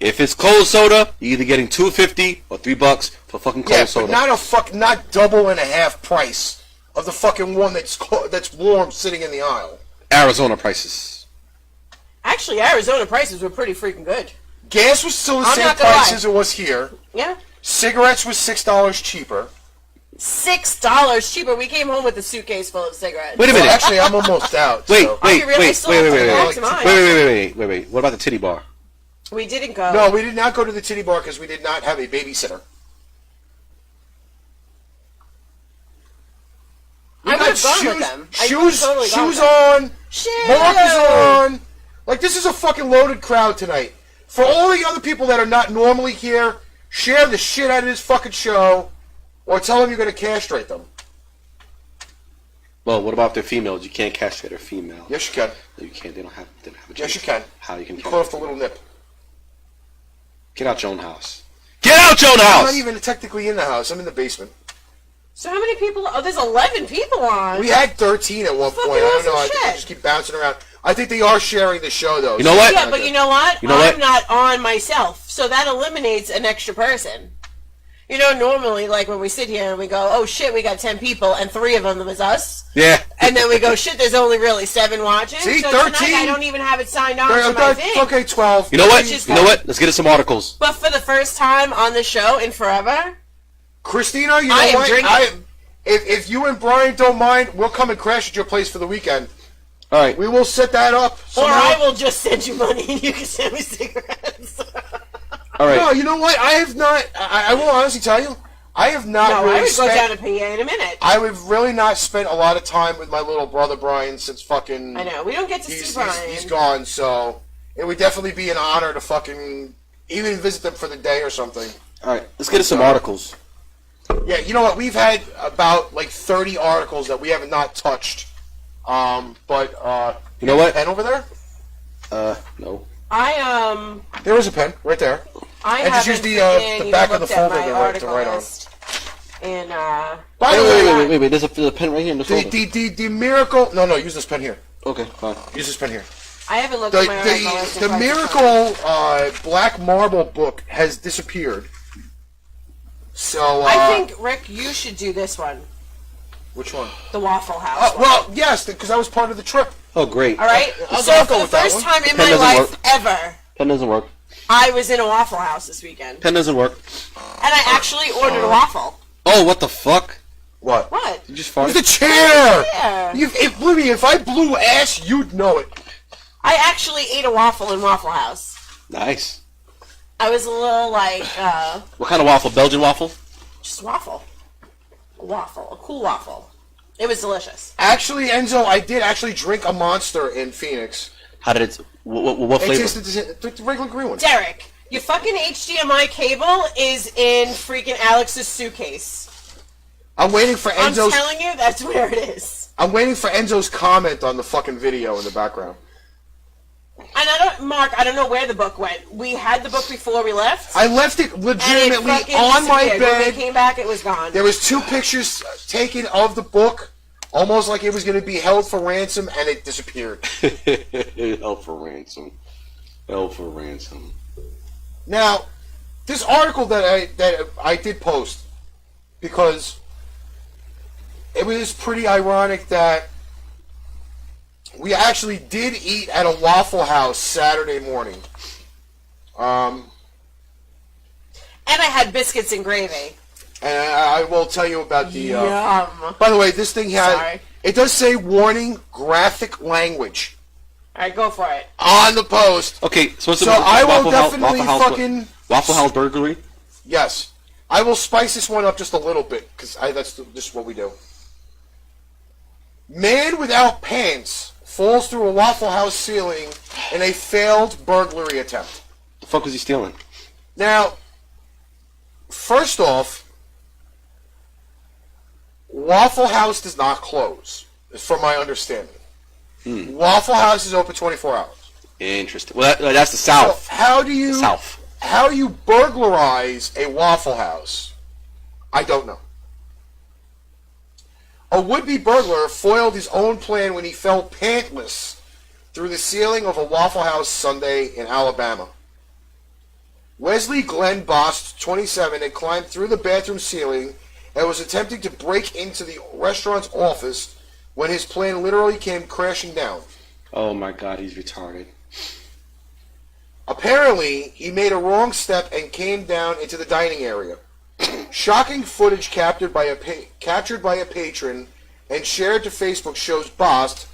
Speaker 2: If it's cold soda, you're either getting $2.50 or $3 for fucking cold soda.
Speaker 3: But not double and a half price of the fucking one that's warm sitting in the aisle.
Speaker 2: Arizona prices.
Speaker 4: Actually, Arizona prices were pretty freaking good.
Speaker 3: Gas was still the
Speaker 4: I'm
Speaker 3: same
Speaker 4: not gonna
Speaker 3: price
Speaker 4: lie.
Speaker 3: as it was here.
Speaker 4: Yeah.
Speaker 3: Cigarettes was $6 cheaper.
Speaker 4: $6 cheaper. We came home with a suitcase full of cigarettes.
Speaker 2: Wait a minute.
Speaker 3: Well, actually, I'm almost out.
Speaker 2: Wait,
Speaker 3: so.
Speaker 2: wait,
Speaker 4: you really
Speaker 2: wait,
Speaker 4: still
Speaker 2: wait,
Speaker 4: have
Speaker 2: wait,
Speaker 4: to
Speaker 2: wait,
Speaker 4: go
Speaker 2: wait,
Speaker 4: back to mine?
Speaker 2: wait. What about the titty bar?
Speaker 4: We didn't go.
Speaker 3: No, we did not go to the titty bar because we did not have a babysitter.
Speaker 4: I would have gone with them.
Speaker 3: Shoes
Speaker 4: Shoes
Speaker 3: on.
Speaker 4: Shit.
Speaker 3: Mark is on. Like, this is a fucking loaded crowd tonight. For all the other people that are not normally here, share the shit out of this fucking show, or tell them you're going to castrate them.
Speaker 2: Well, what about if they're females? You can't castrate a female.
Speaker 3: Yes, you can.
Speaker 2: No, you can't. They don't have a
Speaker 3: Yes,
Speaker 2: choice.
Speaker 3: you can.
Speaker 2: How you can
Speaker 3: You cut off the
Speaker 2: castrate?
Speaker 3: little nip.
Speaker 2: Get out your own house. Get out your own
Speaker 3: I'm
Speaker 2: house!
Speaker 3: not even technically in the house. I'm in the basement.
Speaker 4: So how many people? Oh, there's 11 people on.
Speaker 3: We had 13 at one
Speaker 4: Fucking
Speaker 3: point. I don't know.
Speaker 4: awesome
Speaker 3: I
Speaker 4: shit.
Speaker 3: just keep bouncing around. I think they are sharing the show, though.
Speaker 2: You know what?
Speaker 4: Yeah, but you know what?
Speaker 2: You know
Speaker 4: I'm
Speaker 2: what?
Speaker 4: not on myself, so that eliminates an extra person. You know, normally, like, when we sit here and we go, oh, shit, we got 10 people, and 3 of them is us.
Speaker 2: Yeah.
Speaker 4: And then we go, shit, there's only really 7 watching.
Speaker 3: See,
Speaker 4: so
Speaker 3: 13.
Speaker 4: tonight I don't even have it signed on to my thing.
Speaker 3: Okay, 12.
Speaker 2: You know what?
Speaker 4: Just
Speaker 2: You know what? Let's get us some articles.
Speaker 4: But for the first time on the show in forever,
Speaker 3: Christina, you know
Speaker 4: I am
Speaker 3: what?
Speaker 4: drinking.
Speaker 3: If you and Brian don't mind, we'll come and crash at your place for the weekend.
Speaker 2: All right.
Speaker 3: We will set that up.
Speaker 4: or
Speaker 3: somehow.
Speaker 4: I will just send you money and you can send me cigarettes.
Speaker 2: All right.
Speaker 3: No, you know what? I have not. I will honestly tell you, I have not
Speaker 4: No,
Speaker 3: really
Speaker 4: I would go
Speaker 3: spent.
Speaker 4: down to PA in a minute.
Speaker 3: I have really not spent a lot of time with my little brother Brian since fucking.
Speaker 4: I know. We don't get to see Brian.
Speaker 3: He's gone, so it would definitely be an honor to fucking even visit them for the day or something.
Speaker 2: All right. Let's get us some articles.
Speaker 3: Yeah, you know what? We've had about like 30 articles that we have not touched. But
Speaker 2: You know what?
Speaker 3: pen over there?
Speaker 2: No.
Speaker 3: There is a pen right there.
Speaker 4: I
Speaker 3: And just
Speaker 4: haven't
Speaker 3: use the
Speaker 4: freaking
Speaker 3: back of
Speaker 4: even
Speaker 3: the
Speaker 4: looked at
Speaker 3: folder
Speaker 4: my
Speaker 3: to
Speaker 4: article
Speaker 3: write on.
Speaker 4: list. And
Speaker 3: By the way,
Speaker 2: Wait. There's a pen right here in the folder.
Speaker 3: the miracle. No, use this pen here.
Speaker 2: Okay, fine.
Speaker 3: Use this pen here.
Speaker 4: I haven't looked at my article list.
Speaker 3: The miracle black marble book has disappeared. So
Speaker 4: I think Rick, you should do this one,
Speaker 3: which one?
Speaker 4: the Waffle House. one.
Speaker 3: Well, yes, because I was part of the trip.
Speaker 2: Oh, great.
Speaker 4: All right.
Speaker 3: I'll
Speaker 4: So
Speaker 3: go
Speaker 4: for the
Speaker 3: with that
Speaker 4: first
Speaker 3: one.
Speaker 4: time in
Speaker 2: Pen
Speaker 4: my
Speaker 2: doesn't
Speaker 4: life
Speaker 2: work.
Speaker 4: ever,
Speaker 2: Pen doesn't work.
Speaker 4: I was in a Waffle House this weekend,
Speaker 2: Pen doesn't work.
Speaker 4: and I actually ordered a waffle.
Speaker 2: Oh, what the fuck?
Speaker 3: What?
Speaker 4: What?
Speaker 2: You just
Speaker 3: It
Speaker 2: farted?
Speaker 3: was the chair.
Speaker 4: Yeah.
Speaker 3: Believe me, if I blew ass, you'd know it.
Speaker 4: I actually ate a waffle in Waffle House.
Speaker 2: Nice.
Speaker 4: I was a little like,
Speaker 2: What kind of waffle? Belgian waffle?
Speaker 4: just waffle. A cool waffle. It was delicious.
Speaker 3: Actually, Enzo, I did actually drink a Monster in Phoenix.
Speaker 2: How did it? What
Speaker 3: It
Speaker 2: flavor?
Speaker 3: tasted the regular green one.
Speaker 4: Derek, your fucking HDMI cable is in freaking Alex's suitcase.
Speaker 3: I'm waiting for
Speaker 4: I'm
Speaker 3: Enzo's.
Speaker 4: telling you, that's where it is.
Speaker 3: I'm waiting for Enzo's comment on the fucking video in the background.
Speaker 4: And Mark, I don't know where the book went. We had the book before we left.
Speaker 3: I left it
Speaker 4: and it
Speaker 3: legitimately
Speaker 4: fucking
Speaker 3: on my
Speaker 4: disappeared. When we
Speaker 3: bed.
Speaker 4: came back, it was gone.
Speaker 3: There was 2 pictures taken of the book, almost like it was going to be held for ransom, and it disappeared.
Speaker 2: Hell for ransom. Hell for ransom.
Speaker 3: Now, this article that I did post, because it was pretty ironic that we actually did eat at a Waffle House Saturday morning.
Speaker 4: And I had biscuits and gravy.
Speaker 3: And I will tell you about the...
Speaker 4: Yum.
Speaker 3: by the way, this thing had...
Speaker 4: Sorry.
Speaker 3: It does say warning, graphic language
Speaker 4: All right, go for it.
Speaker 3: on the post.
Speaker 2: Okay, so
Speaker 3: I will definitely fucking...
Speaker 2: Waffle House burglary.
Speaker 3: Yes. I will spice this one up just a little bit, because that's just what we do. Man without pants falls through a Waffle House ceiling in a failed burglary attempt.
Speaker 2: The fuck was he stealing?
Speaker 3: Now, first off, Waffle House does not close, from my understanding. Waffle House is open 24 hours.
Speaker 2: Interesting. Well, that's the South.
Speaker 3: So how do you
Speaker 2: The South.
Speaker 3: how do you burglarize a Waffle House? I don't know. A would-be burglar foiled his own plan when he fell pantless through the ceiling of a Waffle House Sunday in Alabama. Wesley Glenn Bost, 27, had climbed through the bathroom ceiling and was attempting to break into the restaurant's office when his plan literally came crashing down.
Speaker 2: Oh my God, he's retarded.
Speaker 3: Apparently, he made a wrong step and came down into the dining area. Shocking footage captured by a patron and shared to Facebook shows Bost,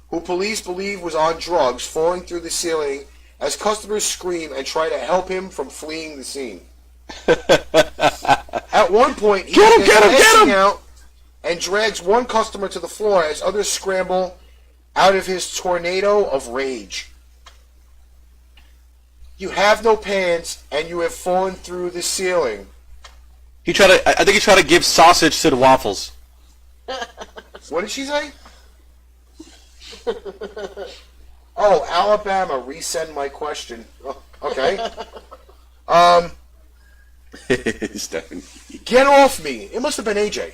Speaker 3: who police believe was on drugs, falling through the ceiling as customers scream and try to help him from fleeing the scene. At one point, he
Speaker 2: Get him,
Speaker 3: begins
Speaker 2: get him, get him!
Speaker 3: lashing out and drags one customer to the floor as others scramble out of his tornado of rage. You have no pants and you have fallen through the ceiling.
Speaker 2: I think he tried to give sausage to the waffles.
Speaker 3: What did she say? Oh, Alabama, resend my question. Oh, okay.
Speaker 2: Stephanie.
Speaker 3: Get off me. It must have been AJ.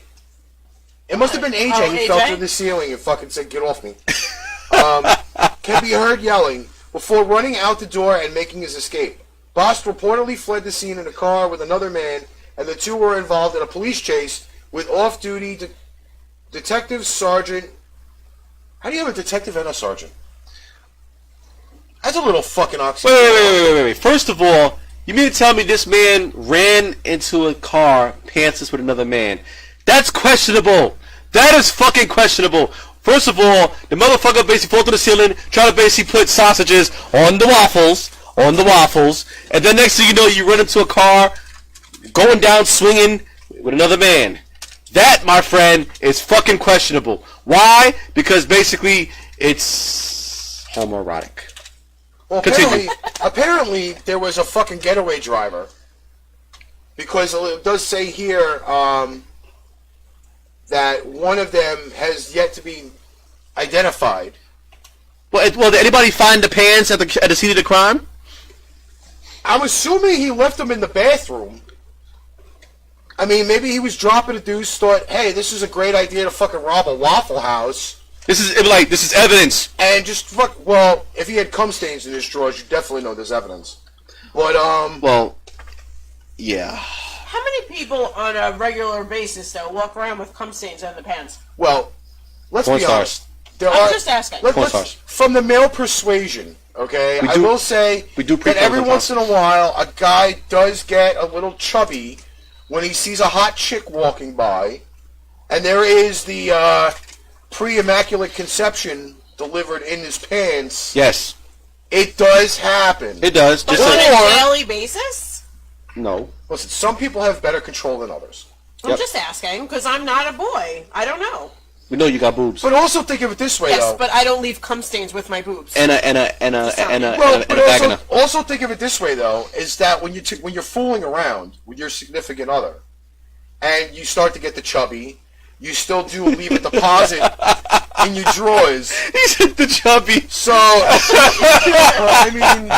Speaker 3: It must have been AJ
Speaker 4: Oh,
Speaker 3: who fell
Speaker 4: AJ?
Speaker 3: through the ceiling and fucking said, get off me. Can be heard yelling before running out the door and making his escape. Bost reportedly fled the scene in a car with another man and the two were involved in a police chase with off-duty detective sergeant. How do you have a detective and a sergeant? That's a little fucking oxymoron.
Speaker 2: Wait. First of all, you mean to tell me this man ran into a car pantsless with another man? That's questionable. That is fucking questionable. First of all, the motherfucker basically fell through the ceiling, trying to basically put sausages on the waffles, and then next thing you know, you run into a car, going down swinging with another man. That, my friend, is fucking questionable. Why? Because basically, it's homoerotic.
Speaker 3: Well, apparently there was a fucking getaway driver. Because it does say here that one of them has yet to be identified.
Speaker 2: Well, did anybody find the pants at the scene of the crime?
Speaker 3: I'm assuming he left them in the bathroom. I mean, maybe he was dropping a deuce, thought, hey, this is a great idea to fucking rob a Waffle House.
Speaker 2: This is evidence.
Speaker 3: And just well, if he had cum stains in his drawers, you definitely know there's evidence. But,
Speaker 2: well, yeah.
Speaker 4: How many people on a regular basis, though, walk around with cum stains on the pants?
Speaker 3: Well, let's
Speaker 2: Porn
Speaker 3: be honest.
Speaker 2: stars.
Speaker 4: I'm just asking.
Speaker 3: Let's, from the male persuasion, okay, I will say that every once in a while, a guy does get a little chubby when he sees a hot chick walking by, and there is the pre-immaculate conception delivered in his pants.
Speaker 2: Yes.
Speaker 3: It does happen.
Speaker 2: It does.
Speaker 4: But on a daily basis?
Speaker 2: No.
Speaker 3: Listen, some people have better control than others.
Speaker 4: I'm just asking, because I'm not a boy. I don't know.
Speaker 2: We know you got boobs.
Speaker 3: But also think of it this way,
Speaker 4: Yes,
Speaker 3: though.
Speaker 4: but I don't leave cum stains with my boobs.
Speaker 2: And a vagina.
Speaker 3: Also think of it this way, though, is that when you're fooling around with your significant other, and you start to get the chubby, you still do leave a deposit in your drawers.
Speaker 2: He said the chubby.
Speaker 3: So, I mean,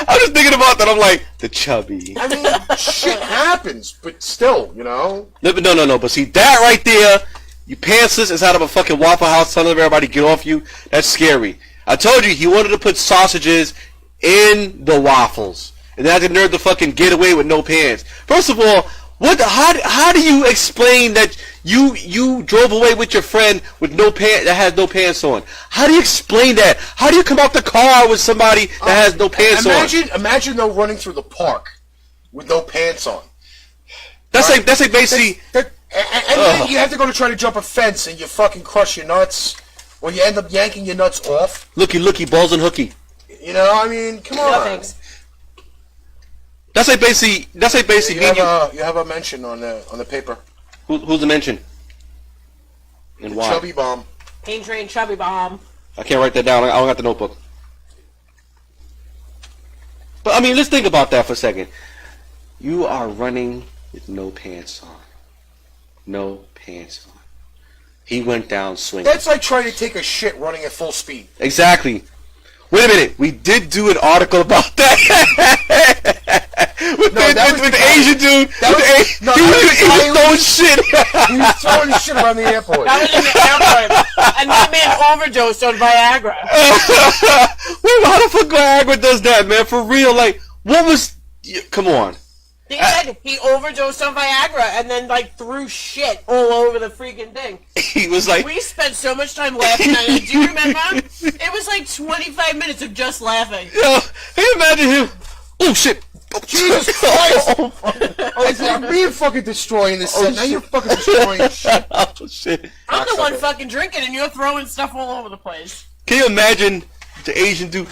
Speaker 2: I'm just thinking about that. I'm like, the chubby.
Speaker 3: I mean, shit happens, but still, you know.
Speaker 2: No. But see, that right there, you pantsless is out of a fucking Waffle House telling everybody to get off you. That's scary. I told you he wanted to put sausages in the waffles, and then I had the nerve to fucking get away with no pants. First of all, how do you explain that you drove away with your friend with no pants that has no pants on? How do you explain that? How do you come out the car with somebody that has no pants on?
Speaker 3: Imagine though running through the park with no pants on.
Speaker 2: That's like basically.
Speaker 3: And then you have to go to try to jump a fence and you fucking crush your nuts, or you end up yanking your nuts off.
Speaker 2: Looky, balls and hooky.
Speaker 3: You know, I mean, come on.
Speaker 4: No thanks.
Speaker 2: That's like basically.
Speaker 3: You have a mention on the paper.
Speaker 2: Who's the mention? And why?
Speaker 3: Chubby bomb.
Speaker 4: Pain train chubby bomb.
Speaker 2: I can't write that down. I don't got the notebook. But I mean, let's think about that for a second. You are running with no pants on. No pants on. He went down swinging.
Speaker 3: That's like trying to take a shit running at full speed.
Speaker 2: Exactly. Wait a minute. We did do an article about that. with the Asian dude. He was throwing shit.
Speaker 3: He was throwing shit around the airport.
Speaker 4: That was in the airport. And that man overdosed on Viagra.
Speaker 2: Wait, how the fuck Viagra does that, man? For real, like, what was... Come on.
Speaker 4: He said he overdosed on Viagra and then, like, threw shit all over the freaking thing.
Speaker 2: He was like...
Speaker 4: We spent so much time laughing at it. Do you remember? It was like 25 minutes of just laughing.
Speaker 2: Yo, can you imagine him? Oh, shit.
Speaker 3: Oh, Jesus Christ! I'm being fucking destroying this set. Now you're fucking destroying shit.
Speaker 2: Oh, shit.
Speaker 4: I'm the one fucking drinking and you're throwing stuff all over the place.
Speaker 2: Can you imagine the Asian dude...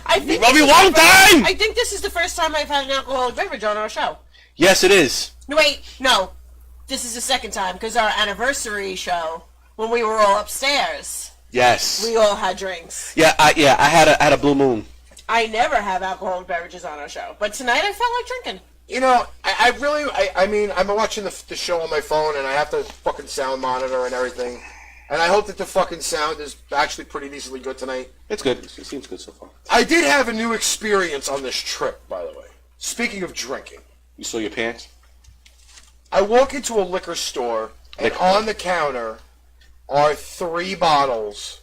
Speaker 4: I think this is the first time I've had an alcoholic beverage on our show.
Speaker 2: Yes, it is.
Speaker 4: Wait, no. This is the second time, because our anniversary show, when we were all upstairs,
Speaker 2: yes,
Speaker 4: we all had drinks.
Speaker 2: Yeah, I had a blue moon.
Speaker 4: I never have alcoholic beverages on our show, but tonight I felt like drinking.
Speaker 3: You know, I mean, I'm watching the show on my phone, and I have to fucking sound monitor and everything. And I hope that the fucking sound is actually pretty decently good tonight.
Speaker 2: It's good. It seems good so far.
Speaker 3: I did have a new experience on this trip, by the way. Speaking of drinking.
Speaker 2: You saw your pants?
Speaker 3: I walk into a liquor store, and on the counter are 3 bottles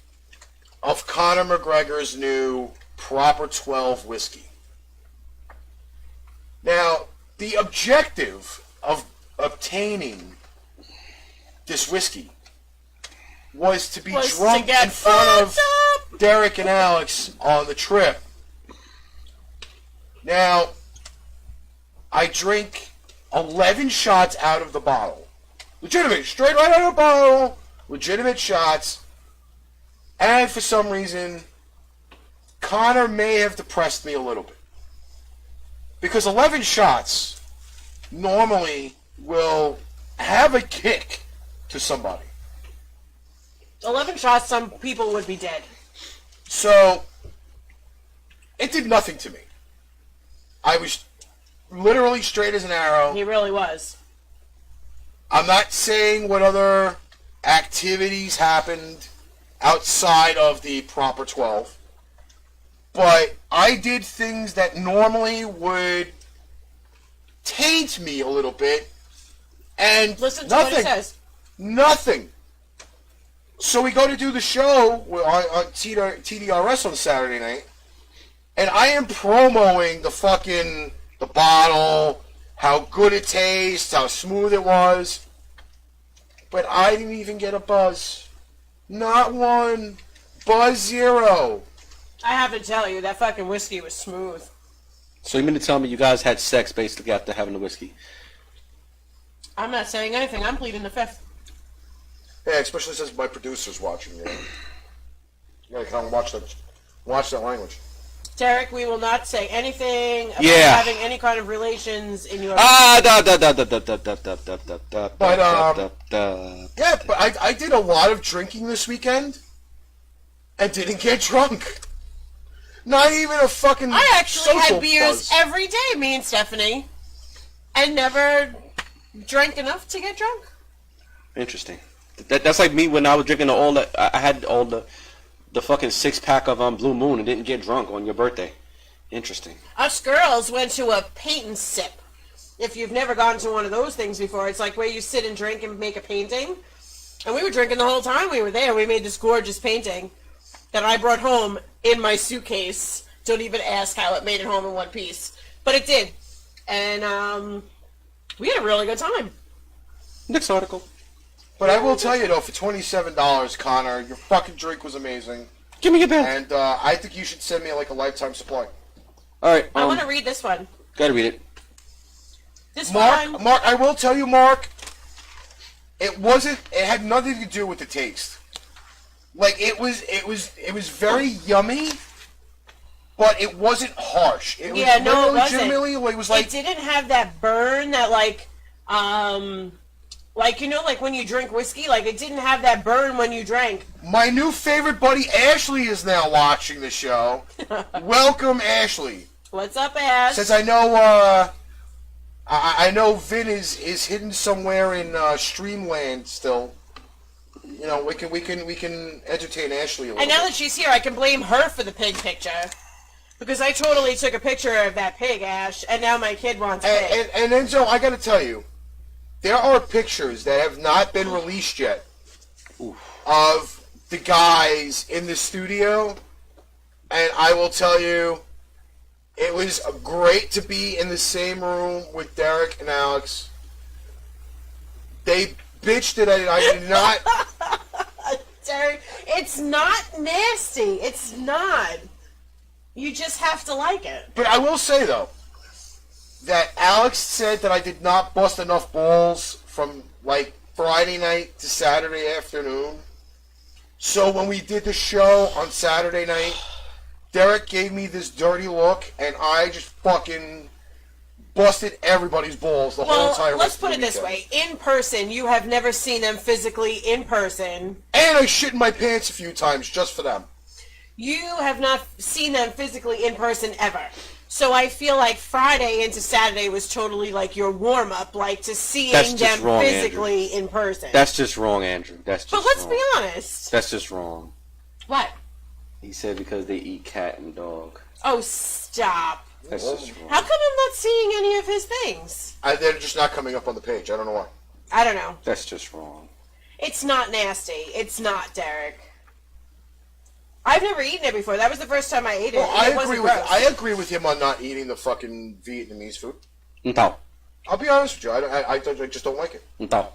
Speaker 3: of Conor McGregor's new Proper 12 whiskey. Now, the objective of obtaining this whiskey was to be drunk
Speaker 4: to get
Speaker 3: in front of
Speaker 4: fucked
Speaker 3: Derek and Alex on the trip. Now, I drink 11 shots out of the bottle. Legitimate, straight right out of the bottle. Legitimate shots. And for some reason, Connor may have depressed me a little bit. Because 11 shots normally will have a kick to somebody.
Speaker 4: 11 shots, some people would be dead.
Speaker 3: So, it did nothing to me. I was literally straight as an arrow.
Speaker 4: He really was.
Speaker 3: I'm not saying what other activities happened outside of the proper 12. But I did things that normally would taint me a little bit. And
Speaker 4: Listen to what he says.
Speaker 3: Nothing. So we go to do the show on TDRS on Saturday night. And I am promoting the bottle, how good it tastes, how smooth it was. But I didn't even get a buzz. Not one. Buzz zero.
Speaker 4: I have to tell you, that fucking whiskey was smooth.
Speaker 2: So you mean to tell me you guys had sex basically after having the whiskey?
Speaker 4: I'm not saying anything. I'm pleading the fifth.
Speaker 3: Yeah, especially since my producer's watching. You gotta kind of watch that language.
Speaker 4: Derek, we will not say anything about
Speaker 2: Yeah.
Speaker 4: having any kind of relations in your...
Speaker 2: But
Speaker 3: Yeah, but I did a lot of drinking this weekend and didn't get drunk. Not even a fucking
Speaker 4: I actually
Speaker 3: social
Speaker 4: had beers
Speaker 3: buzz.
Speaker 4: every day, me and Stephanie, and never drank enough to get drunk.
Speaker 2: Interesting. That's like me when I was drinking I had all the fucking 6-pack of Blue Moon and didn't get drunk on your birthday. Interesting.
Speaker 4: Us girls went to a paint and sip. If you've never gone to one of those things before, it's like where you sit and drink and make a painting. And we were drinking the whole time we were there. We made this gorgeous painting that I brought home in my suitcase. Don't even ask how it made it home in one piece. But it did. And we had a really good time.
Speaker 2: Next article.
Speaker 3: But I will tell you though, for $27, Connor, your fucking drink was amazing.
Speaker 2: Give me your bill.
Speaker 3: And I think you should send me like a lifetime supply.
Speaker 2: All right.
Speaker 4: I want to read this one.
Speaker 2: Gotta read it.
Speaker 4: This one...
Speaker 3: Mark, I will tell you, Mark, it had nothing to do with the taste. Like, it was very yummy, but it wasn't harsh. It was
Speaker 4: Yeah, no, it wasn't.
Speaker 3: legitimately, it was like...
Speaker 4: It didn't have that burn that, like, you know, like when you drink whiskey, like, it didn't have that burn when you drank.
Speaker 3: My new favorite buddy, Ashley, is now watching the show. Welcome, Ashley.
Speaker 4: What's up, Ash?
Speaker 3: Since I know, I know Vin is hidden somewhere in Streamland still. You know, we can entertain Ashley a little
Speaker 4: And now
Speaker 3: bit.
Speaker 4: that she's here, I can blame her for the pig picture. Because I totally took a picture of that pig, Ash, and now my kid wants pig.
Speaker 3: And Enzo, I gotta tell you, there are pictures that have not been released yet of the guys in the studio, and I will tell you, it was great to be in the same room with Derek and Alex. They bitched that I did not...
Speaker 4: Derek, it's not nasty. It's not. You just have to like it.
Speaker 3: But I will say, though, that Alex said that I did not bust enough balls from, like, Friday night to Saturday afternoon. So when we did the show on Saturday night, Derek gave me this dirty look, and I just fucking busted everybody's balls the whole entire
Speaker 4: let's
Speaker 3: rest
Speaker 4: put
Speaker 3: of
Speaker 4: it
Speaker 3: the
Speaker 4: this
Speaker 3: weekend.
Speaker 4: way. In person, you have never seen them physically in person.
Speaker 3: And I shit in my pants a few times just for them.
Speaker 4: You have not seen them physically in person ever. So I feel like Friday into Saturday was totally like your warm-up, like to seeing
Speaker 2: That's just
Speaker 4: them
Speaker 2: wrong,
Speaker 4: physically in person.
Speaker 2: That's just wrong, Andrew. That's just
Speaker 4: but let's
Speaker 2: wrong.
Speaker 4: be honest.
Speaker 2: That's just wrong.
Speaker 4: What?
Speaker 2: He said because they eat cat and dog.
Speaker 4: Oh, stop.
Speaker 2: That's just wrong.
Speaker 4: How come I'm not seeing any of his things?
Speaker 3: They're just not coming up on the page. I don't know why.
Speaker 4: I don't know.
Speaker 2: That's just wrong.
Speaker 4: It's not nasty. It's not, Derek. I've never eaten it before. That was the first time I ate it.
Speaker 3: Well,
Speaker 4: and it wasn't gross.
Speaker 3: I agree with him on not eating the fucking Vietnamese food.
Speaker 2: Então.
Speaker 3: I'll be honest with you. I just don't like it.
Speaker 2: Então.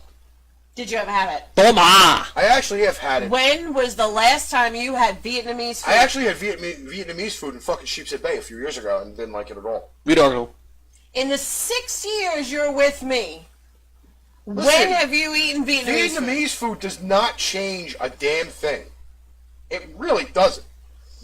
Speaker 4: Did you ever have it?
Speaker 2: Toma!
Speaker 3: I actually have had it.
Speaker 4: When was the last time you had Vietnamese food?
Speaker 3: I actually had Vietnamese food in fucking Sheepshead Bay a few years ago and didn't like it at all.
Speaker 2: We don't know.
Speaker 4: In the 6 years you're with me,
Speaker 3: Listen,
Speaker 4: when have you eaten Vietnamese food?
Speaker 3: Food does not change a damn thing. It really doesn't.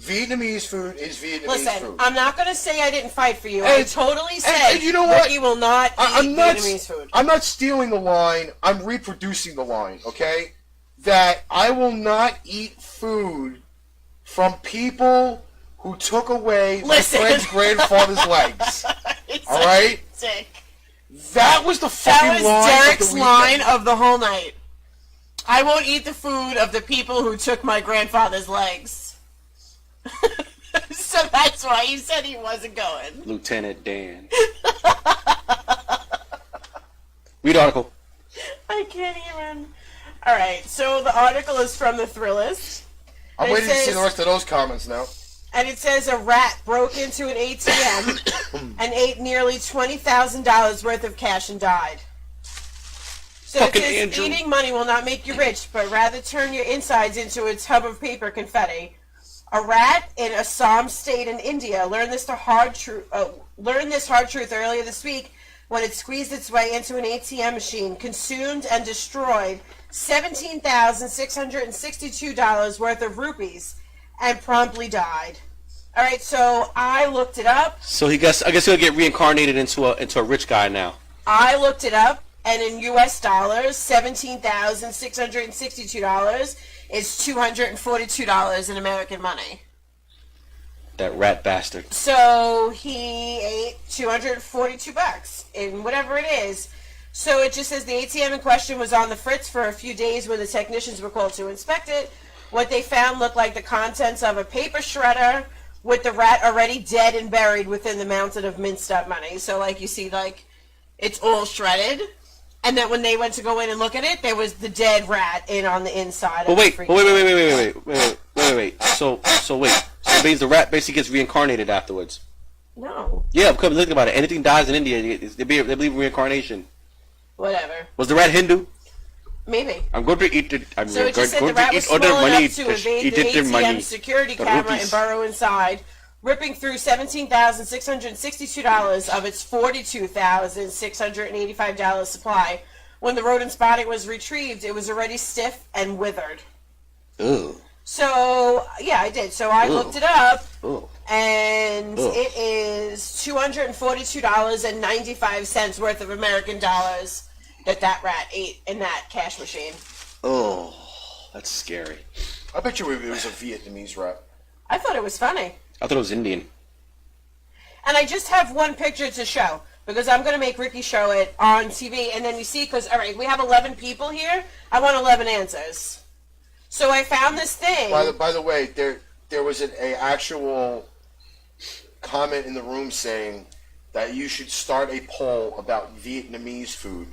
Speaker 3: Vietnamese food is Vietnamese
Speaker 4: Listen,
Speaker 3: food.
Speaker 4: I'm not going to say I didn't fight for you.
Speaker 3: And-
Speaker 4: I totally said
Speaker 3: and you know what?
Speaker 4: Ricky will not eat Vietnamese food.
Speaker 3: I'm not stealing the line. I'm reproducing the line, okay? That I will not eat food from people who took away my friend's grandfather's legs. All right?
Speaker 4: Sick.
Speaker 3: That was the fucking
Speaker 4: That was
Speaker 3: line
Speaker 4: Derek's
Speaker 3: of the
Speaker 4: line
Speaker 3: weekend.
Speaker 4: of the whole night. I won't eat the food of the people who took my grandfather's legs. So that's why he said he wasn't going.
Speaker 2: Lieutenant Dan. Read the article.
Speaker 4: I can't even. Alright, so the article is from the Thrillist.
Speaker 3: I'm
Speaker 4: And it
Speaker 3: waiting to see
Speaker 4: says-
Speaker 3: the rest of those comments now.
Speaker 4: And it says a rat broke into an ATM and ate nearly $20,000 worth of cash and died. So
Speaker 2: Fucking
Speaker 4: it says
Speaker 2: Andrew.
Speaker 4: eating money will not make you rich, but rather turn your insides into a tub of paper confetti. A rat in Assam state in India learned this hard truth earlier this week when it squeezed its way into an ATM machine, consumed and destroyed $17,662 worth of rupees, and promptly died. All right, so I looked it up.
Speaker 2: So I guess he'll get reincarnated into a rich guy now.
Speaker 4: I looked it up, and in U.S. dollars, $17,662 is $242 in American money.
Speaker 2: That rat bastard.
Speaker 4: So he ate $242 in whatever it is. So it just says the ATM in question was on the fritz for a few days when the technicians were called to inspect it. What they found looked like the contents of a paper shredder with the rat already dead and buried within the mountain of minced up money. So like you see, like it's all shredded. And then when they went to go in and look at it, there was the dead rat on the inside.
Speaker 2: But wait. So wait. So it means the rat basically gets reincarnated afterwards.
Speaker 4: No.
Speaker 2: Yeah, because think about it. Anything dies in India, they believe in reincarnation.
Speaker 4: Whatever.
Speaker 2: Was the rat Hindu?
Speaker 4: Maybe.
Speaker 2: I'm going to eat it. I'm
Speaker 4: So it just said
Speaker 2: going
Speaker 4: the rat
Speaker 2: to
Speaker 4: was
Speaker 2: eat
Speaker 4: small
Speaker 2: other money.
Speaker 4: enough to evade
Speaker 2: Eat
Speaker 4: the
Speaker 2: their
Speaker 4: ATM
Speaker 2: money.
Speaker 4: security
Speaker 2: The
Speaker 4: camera
Speaker 2: rupees.
Speaker 4: and burrow inside, ripping through $17,662 of its $42,685 supply. When the rodent's body was retrieved, it was already stiff and withered.
Speaker 2: Ugh.
Speaker 4: So, yeah, I did. So I looked it up,
Speaker 2: Ugh.
Speaker 4: and
Speaker 2: Ugh.
Speaker 4: it is $242.95 worth of American dollars that rat ate in that cash machine.
Speaker 2: Oh, that's scary.
Speaker 3: I bet you it was a Vietnamese rat.
Speaker 4: I thought it was funny.
Speaker 2: I thought it was Indian.
Speaker 4: And I just have one picture to show, because I'm going to make Ricky show it on TV, and then you see, because, all right, we have 11 people here. I want 11 answers. So I found this thing.
Speaker 3: By the way, there was an actual comment in the room saying that you should start a poll about Vietnamese food.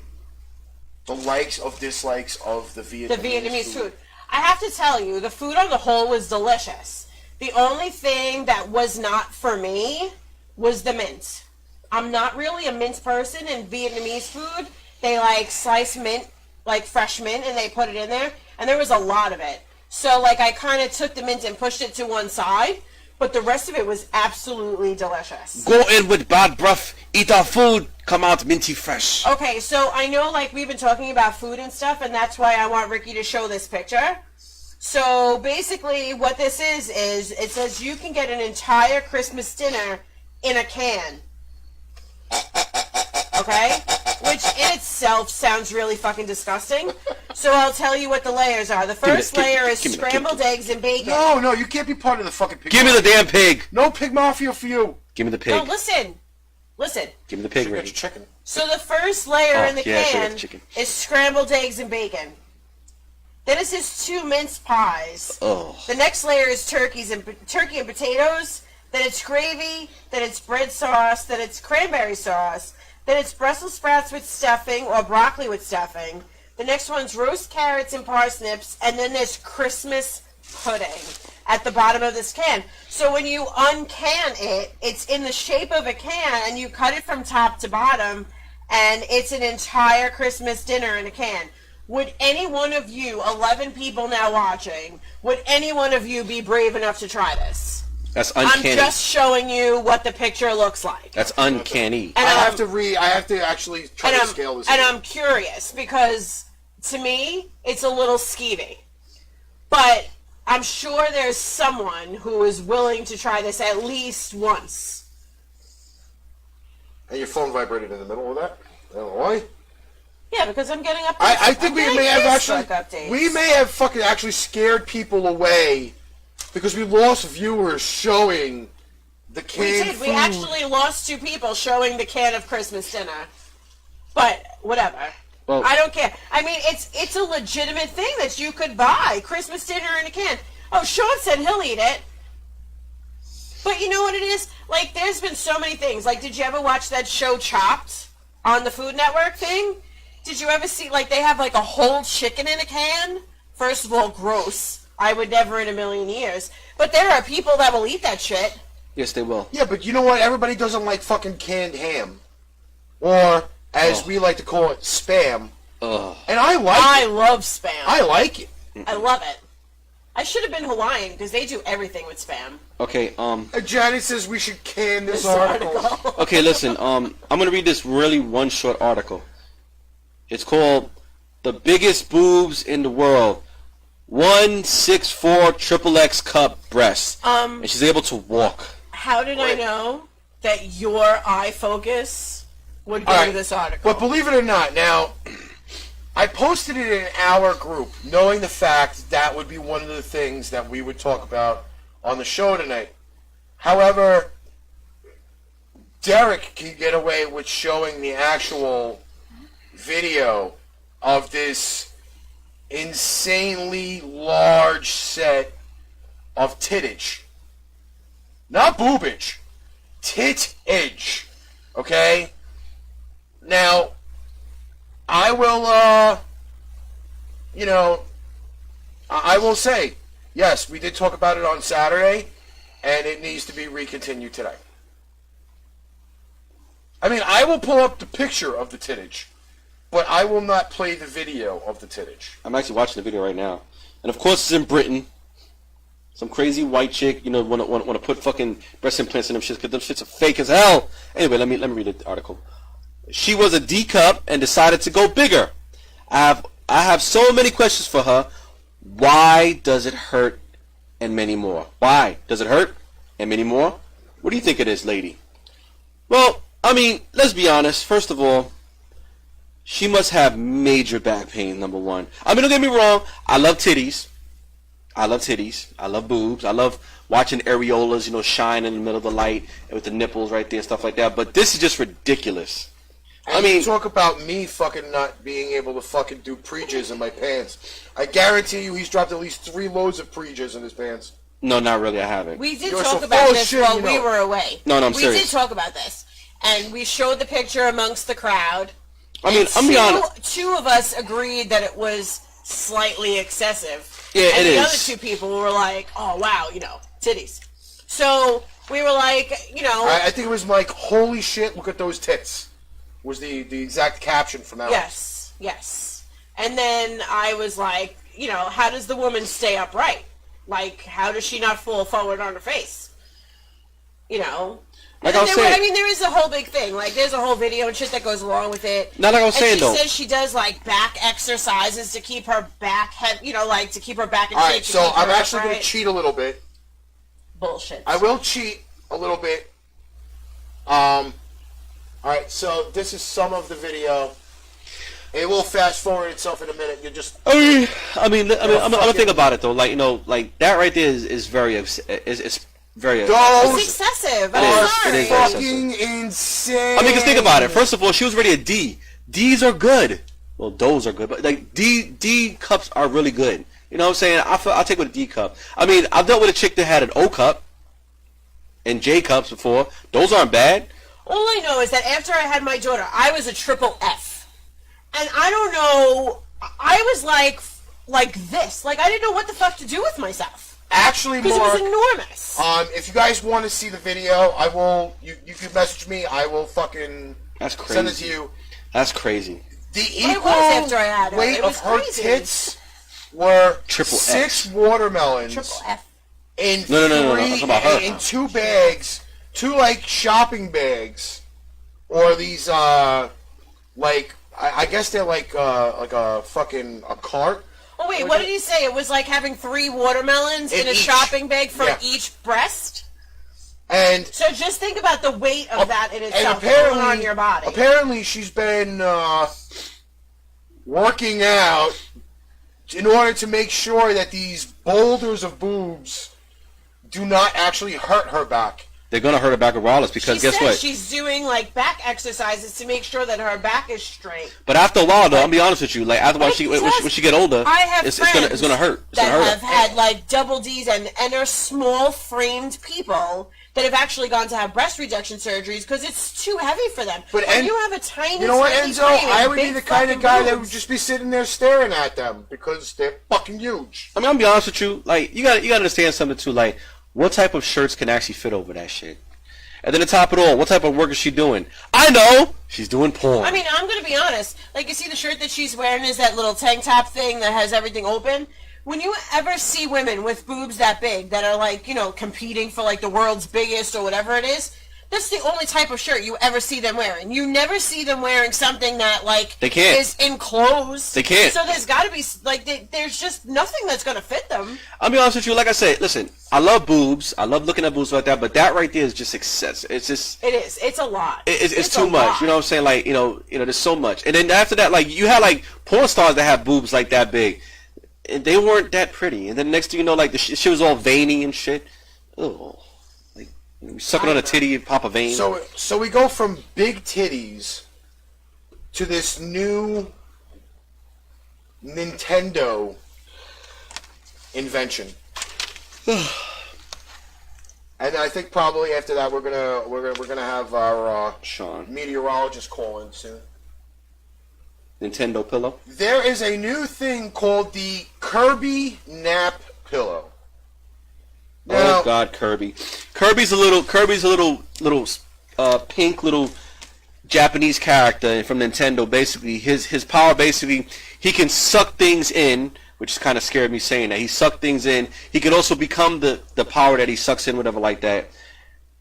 Speaker 3: The likes of dislikes of the Vietnamese
Speaker 4: food. I have to tell you, the food on the whole was delicious. The only thing that was not for me was the mint. I'm not really a mint person. In Vietnamese food, they like slice mint, like fresh mint, and they put it in there, and there was a lot of it. So like I kind of took the mint and pushed it to one side, but the rest of it was absolutely delicious.
Speaker 2: Go in with bad breath, eat our food, come out minty fresh.
Speaker 4: Okay, so I know like we've been talking about food and stuff, and that's why I want Ricky to show this picture. So basically what this is it says you can get an entire Christmas dinner in a can. Okay? Which in itself sounds really fucking disgusting. So I'll tell you what the layers are. The first layer is scrambled eggs and bacon.
Speaker 3: No, you can't be part of the fucking pig.
Speaker 2: Give me the damn pig.
Speaker 3: No pig mafia for you.
Speaker 2: Give me the pig.
Speaker 4: No, listen.
Speaker 2: Give me the pig,
Speaker 3: Should get
Speaker 2: Ricky.
Speaker 3: your chicken.
Speaker 4: So the first layer in the
Speaker 2: yeah, sure,
Speaker 4: can
Speaker 2: it's chicken.
Speaker 4: is scrambled eggs and bacon. Then it says 2 minced pies.
Speaker 2: Oh.
Speaker 4: The next layer is turkey and potatoes. Then it's gravy. Then it's bread sauce. Then it's cranberry sauce. Then it's Brussels sprouts with stuffing or broccoli with stuffing. The next one's roast carrots and parsnips. And then there's Christmas pudding at the bottom of this can. So when you uncan it, it's in the shape of a can, and you cut it from top to bottom, and it's an entire Christmas dinner in a can. Would any one of you, 11 people now watching, would any one of you be brave enough to try this?
Speaker 2: That's uncanny.
Speaker 4: I'm just showing you what the picture looks like.
Speaker 2: That's uncanny.
Speaker 4: And
Speaker 3: I have to actually try to scale this.
Speaker 4: And I'm curious, because to me, it's a little skeevy. But I'm sure there's someone who is willing to try this at least once.
Speaker 3: And your phone vibrated in the middle of that? I don't know why.
Speaker 4: Yeah, because I'm getting updates.
Speaker 3: I think we may have
Speaker 4: updates.
Speaker 3: we may have fucking actually scared people away because we lost viewers showing the canned food.
Speaker 4: We actually lost 2 people showing the can of Christmas dinner. But whatever.
Speaker 2: Well,
Speaker 4: I don't care. I mean, it's a legitimate thing that you could buy. Christmas dinner in a can. Oh, Sean said he'll eat it. But you know what it is? Like, there's been so many things. Like, did you ever watch that show Chopped on the Food Network thing? Did you ever see, like, they have, like, a whole chicken in a can? First of all, gross. I would never in a million years. But there are people that will eat that shit.
Speaker 2: Yes, they will.
Speaker 3: Yeah, but you know what? Everybody doesn't like fucking canned ham. Or, as we like to call it, Spam. And I like
Speaker 4: I
Speaker 3: it.
Speaker 4: love Spam.
Speaker 3: I like it.
Speaker 4: I love it. I should have been Hawaiian, because they do everything with Spam.
Speaker 2: Okay,
Speaker 3: Janet says we should can this article.
Speaker 2: Okay, listen, I'm gonna read this really one short article. It's called "The Biggest Boobs in the World." 164 XXX cup breasts, and she's able to walk.
Speaker 4: How did I know that your eye focus would go to this article?
Speaker 3: But believe it or not, now, I posted it in our group, knowing the fact that would be one of the things that we would talk about on the show tonight. However, Derek can get away with showing the actual video of this insanely large set of tittage. Not boobage. Tittage. Okay? Now, I will, I will say, yes, we did talk about it on Saturday, and it needs to be recontinued today. I mean, I will pull up the picture of the tittage, but I will not play the video of the tittage.
Speaker 2: I'm actually watching the video right now, and of course it's in Britain. Some crazy white chick, want to put fucking breast implants in them shits because them shits are fake as hell. Anyway, let me read the article. She was a D cup and decided to go bigger. I have so many questions for her. Why does it hurt? And many more. Why does it hurt? And many more. What do you think it is, lady? Well, I mean, let's be honest. First of all, she must have major back pain, number one. I mean, don't get me wrong. I love titties. I love boobs. I love watching areolas, shine in the middle of the light with the nipples right there and stuff like that. But this is just ridiculous.
Speaker 3: I mean, talk about me fucking not being able to fucking do pre-jizz in my pants. I guarantee you he's dropped at least 3 loads of pre-jizz in his pants.
Speaker 2: No, not really. I haven't.
Speaker 4: We did talk about this while we were away.
Speaker 2: No, I'm serious.
Speaker 4: We did talk about this. And we showed the picture amongst the crowd.
Speaker 2: I mean, I'm be honest.
Speaker 4: 2 of us agreed that it was slightly excessive.
Speaker 2: Yeah,
Speaker 4: and
Speaker 2: it
Speaker 4: the
Speaker 2: is.
Speaker 4: other 2 people were like, oh, wow, titties. So we were like,
Speaker 3: I think it was like, holy shit, look at those tits. Was the exact caption from Alex.
Speaker 4: Yes. And then I was like, how does the woman stay upright? Like, how does she not fall forward on her face?
Speaker 2: Like I was saying,
Speaker 4: I mean, there is a whole big thing. Like, there's a whole video and shit that goes along with it.
Speaker 2: Not like I was saying, though.
Speaker 4: She says she does, like, back exercises to keep her back, to keep her back in shape.
Speaker 3: All right, so I'm actually going to cheat a little bit.
Speaker 4: Bullshit.
Speaker 3: I will cheat a little bit. All right, so this is some of the video. It will fast forward itself in a minute. You just.
Speaker 2: I'm gonna think about it though. Like like that right there is very it's very.
Speaker 3: Those
Speaker 4: it's excessive.
Speaker 2: It is
Speaker 3: fucking insane.
Speaker 2: I mean, because think about it. First of all, she was already a D. D's are good. Well, those are good, but like D cups are really good. You know what I'm saying? I'll take with a D cup. I mean, I've dealt with a chick that had an O cup and J cups before. Those aren't bad.
Speaker 4: All I know is that after I had my daughter, I was a triple F. And I don't know, I was like like this. Like, I didn't know what the fuck to do with myself.
Speaker 3: Actually,
Speaker 4: Because it
Speaker 3: Mark,
Speaker 4: was enormous.
Speaker 3: if you guys want to see the video, I will. You can message me. I will fucking
Speaker 2: That's crazy.
Speaker 3: send it to you.
Speaker 2: That's crazy.
Speaker 3: The
Speaker 4: Well, it
Speaker 3: equal
Speaker 4: was after I had her.
Speaker 3: weight
Speaker 4: It
Speaker 3: of
Speaker 4: was
Speaker 3: her
Speaker 4: crazy.
Speaker 3: tits were
Speaker 2: Triple
Speaker 3: 6
Speaker 2: X.
Speaker 3: watermelons
Speaker 4: Triple F.
Speaker 3: in
Speaker 2: No, I'm
Speaker 3: three
Speaker 2: talking about her.
Speaker 3: in 2 bags, 2 like shopping bags, or these like I guess they're like a fucking a cart.
Speaker 4: Oh, wait, what did you say? It was like having 3 watermelons in a
Speaker 3: each.
Speaker 4: shopping bag from
Speaker 3: Yeah.
Speaker 4: each breast?
Speaker 3: And
Speaker 4: So just think about the weight of that in
Speaker 3: and
Speaker 4: itself
Speaker 3: apparently
Speaker 4: on your body.
Speaker 3: apparently she's been working out in order to make sure that these boulders of boobs do not actually hurt her back.
Speaker 2: They're gonna hurt her back regardless because
Speaker 4: She
Speaker 2: guess
Speaker 4: said
Speaker 2: what?
Speaker 4: she's doing like back exercises to make sure that her back is straight.
Speaker 2: But after a while, though, I'll be honest with you. Like after when she get older,
Speaker 4: I have
Speaker 2: it's
Speaker 4: friends
Speaker 2: gonna hurt. It's
Speaker 4: that
Speaker 2: gonna hurt
Speaker 4: have
Speaker 2: her.
Speaker 4: had like double D's and are small framed people that have actually gone to have breast reduction surgeries because it's too heavy for them.
Speaker 3: But
Speaker 4: when
Speaker 3: En-
Speaker 4: you have a tiny,
Speaker 3: You know what,
Speaker 4: tiny
Speaker 3: Enzo?
Speaker 4: frame and
Speaker 3: I would be
Speaker 4: big
Speaker 3: the kind of
Speaker 4: fucking
Speaker 3: guy that
Speaker 4: boobs.
Speaker 3: would just be sitting there staring at them because they're fucking huge.
Speaker 2: I mean, I'll be honest with you. Like you gotta understand something too. Like what type of shirts can actually fit over that shit? And then to top it all, what type of work is she doing? I know she's doing porn.
Speaker 4: I mean, I'm gonna be honest. Like, you see the shirt that she's wearing is that little tank top thing that has everything open. When you ever see women with boobs that big that are like, you know, competing for like the world's biggest or whatever it is, that's the only type of shirt you ever see them wearing. You never see them wearing something that like
Speaker 2: They can't.
Speaker 4: is enclosed.
Speaker 2: They can't.
Speaker 4: So there's got to be like there's just nothing that's gonna fit them.
Speaker 2: I'll be honest with you. Like I said, listen, I love boobs. I love looking at boobs like that. But that right there is just excess. It's just.
Speaker 4: It is. It's a lot.
Speaker 2: It's
Speaker 4: a
Speaker 2: too much.
Speaker 4: lot.
Speaker 2: You know what I'm saying? Like, you know, there's so much. And then after that, like, you had, like, porn stars that have boobs, like, that big. And they weren't that pretty. And then next thing you know, like, the shit was all veiny and shit. Oh. Like, you sucking on a titty and pop a vein.
Speaker 3: So we go from big titties to this new Nintendo invention. And I think probably after that we're gonna have our
Speaker 2: Sean.
Speaker 3: meteorologist call in soon.
Speaker 2: Nintendo pillow.
Speaker 3: There is a new thing called the Kirby nap pillow. Now,
Speaker 2: Oh, God, Kirby. Kirby's a little pink little Japanese character from Nintendo. Basically, his power, basically, he can suck things in, which kind of scared me saying that. He sucked things in. He can also become the power that he sucks in, whatever like that.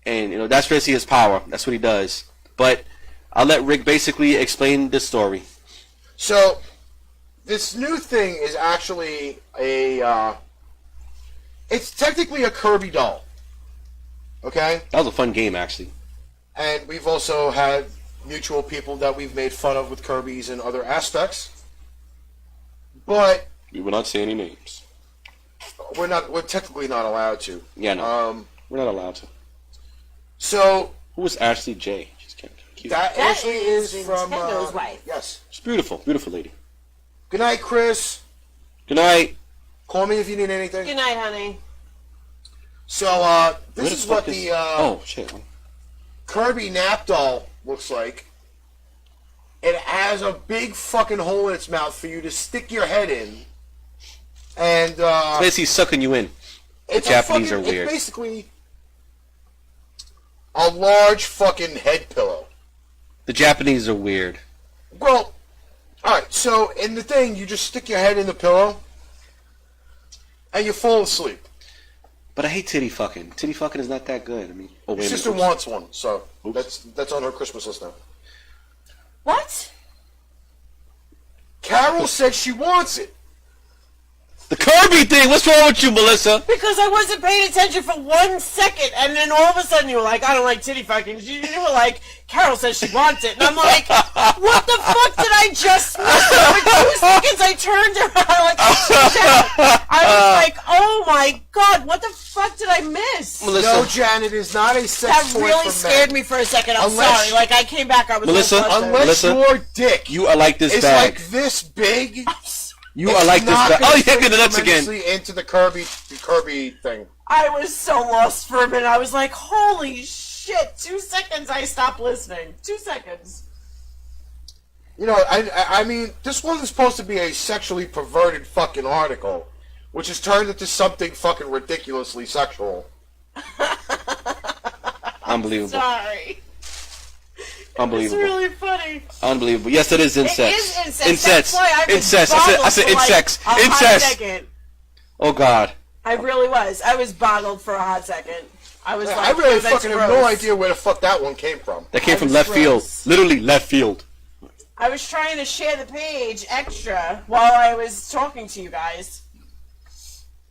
Speaker 2: And, you know, that's basically his power. That's what he does. But I'll let Rick basically explain the story.
Speaker 3: So, this new thing is actually it's technically a Kirby doll. Okay?
Speaker 2: That was a fun game, actually.
Speaker 3: And we've also had mutual people that we've made fun of with Kirby's and other aspects. But
Speaker 2: We will not say any names.
Speaker 3: we're technically not allowed to.
Speaker 2: Yeah, no. We're not allowed to.
Speaker 3: So,
Speaker 2: Who was Ashley J? She's kind of cute.
Speaker 3: that
Speaker 4: That
Speaker 3: actually
Speaker 4: is
Speaker 3: is from
Speaker 4: Nintendo's wife.
Speaker 3: Yes.
Speaker 2: She's beautiful. Beautiful lady.
Speaker 3: Good night, Chris.
Speaker 2: Good night.
Speaker 3: Call me if you need anything.
Speaker 4: Good night, honey.
Speaker 3: So,
Speaker 2: Where
Speaker 3: this
Speaker 2: the
Speaker 3: is
Speaker 2: fuck
Speaker 3: what the
Speaker 2: oh, shit.
Speaker 3: Kirby nap doll looks like. It has a big fucking hole in its mouth for you to stick your head in. And,
Speaker 2: It's basically sucking you in.
Speaker 3: it's
Speaker 2: Japanese are weird.
Speaker 3: It's basically a large fucking head pillow.
Speaker 2: The Japanese are weird.
Speaker 3: Well, alright, so in the thing, you just stick your head in the pillow, and you fall asleep.
Speaker 2: But I hate titty fucking. Titty fucking is not that good. I mean, oh,
Speaker 3: Your
Speaker 2: wait a
Speaker 3: sister
Speaker 2: minute.
Speaker 3: wants one, so
Speaker 2: Oops.
Speaker 3: that's on her Christmas list now.
Speaker 4: What?
Speaker 3: Carol said she wants it.
Speaker 2: The Kirby thing. What's wrong with you, Melissa?
Speaker 4: Because I wasn't paying attention for 1 second, and then all of a sudden you were like, I don't like titty fucking. You were like, Carol says she wants it. And I'm like, what the fuck did I just miss? For 2 seconds I turned around like I checked out. I was like, oh my god, what the fuck did I miss?
Speaker 2: Melissa.
Speaker 3: No, Janet, is not a sex
Speaker 4: That
Speaker 3: toy
Speaker 4: really
Speaker 3: for
Speaker 4: scared
Speaker 3: men.
Speaker 4: me for a second. I'm
Speaker 3: Unless-
Speaker 4: sorry. Like, I came back, I was
Speaker 2: Melissa,
Speaker 4: so flustered.
Speaker 3: Unless
Speaker 2: Melissa,
Speaker 3: your dick
Speaker 2: You are like this
Speaker 3: is
Speaker 2: bag.
Speaker 3: like this big,
Speaker 2: You are like this bag. Oh, yeah, get the nuts again.
Speaker 3: tremendously into the Kirby thing.
Speaker 4: I was so lost for a minute. I was like, holy shit. 2 seconds I stopped listening. 2 seconds.
Speaker 3: You know, I mean, this wasn't supposed to be a sexually perverted fucking article, which has turned into something fucking ridiculously sexual.
Speaker 2: Unbelievable.
Speaker 4: Sorry.
Speaker 2: Unbelievable.
Speaker 4: It's really funny.
Speaker 2: Unbelievable. Yes, it is incest.
Speaker 4: It is incest.
Speaker 2: Incest.
Speaker 4: That's why I was
Speaker 2: incest.
Speaker 4: boggled
Speaker 2: I said
Speaker 4: for like
Speaker 2: incest.
Speaker 4: a hot
Speaker 2: Incest.
Speaker 4: second.
Speaker 2: Oh God.
Speaker 4: I really was. I was boggled for a hot second. I was like,
Speaker 3: I really
Speaker 4: that's
Speaker 3: fucking have
Speaker 4: gross.
Speaker 3: no idea where the fuck that one came from.
Speaker 2: That came
Speaker 4: I
Speaker 2: from
Speaker 4: was
Speaker 2: left field.
Speaker 4: gross.
Speaker 2: Literally left field.
Speaker 4: I was trying to share the page extra while I was talking to you guys.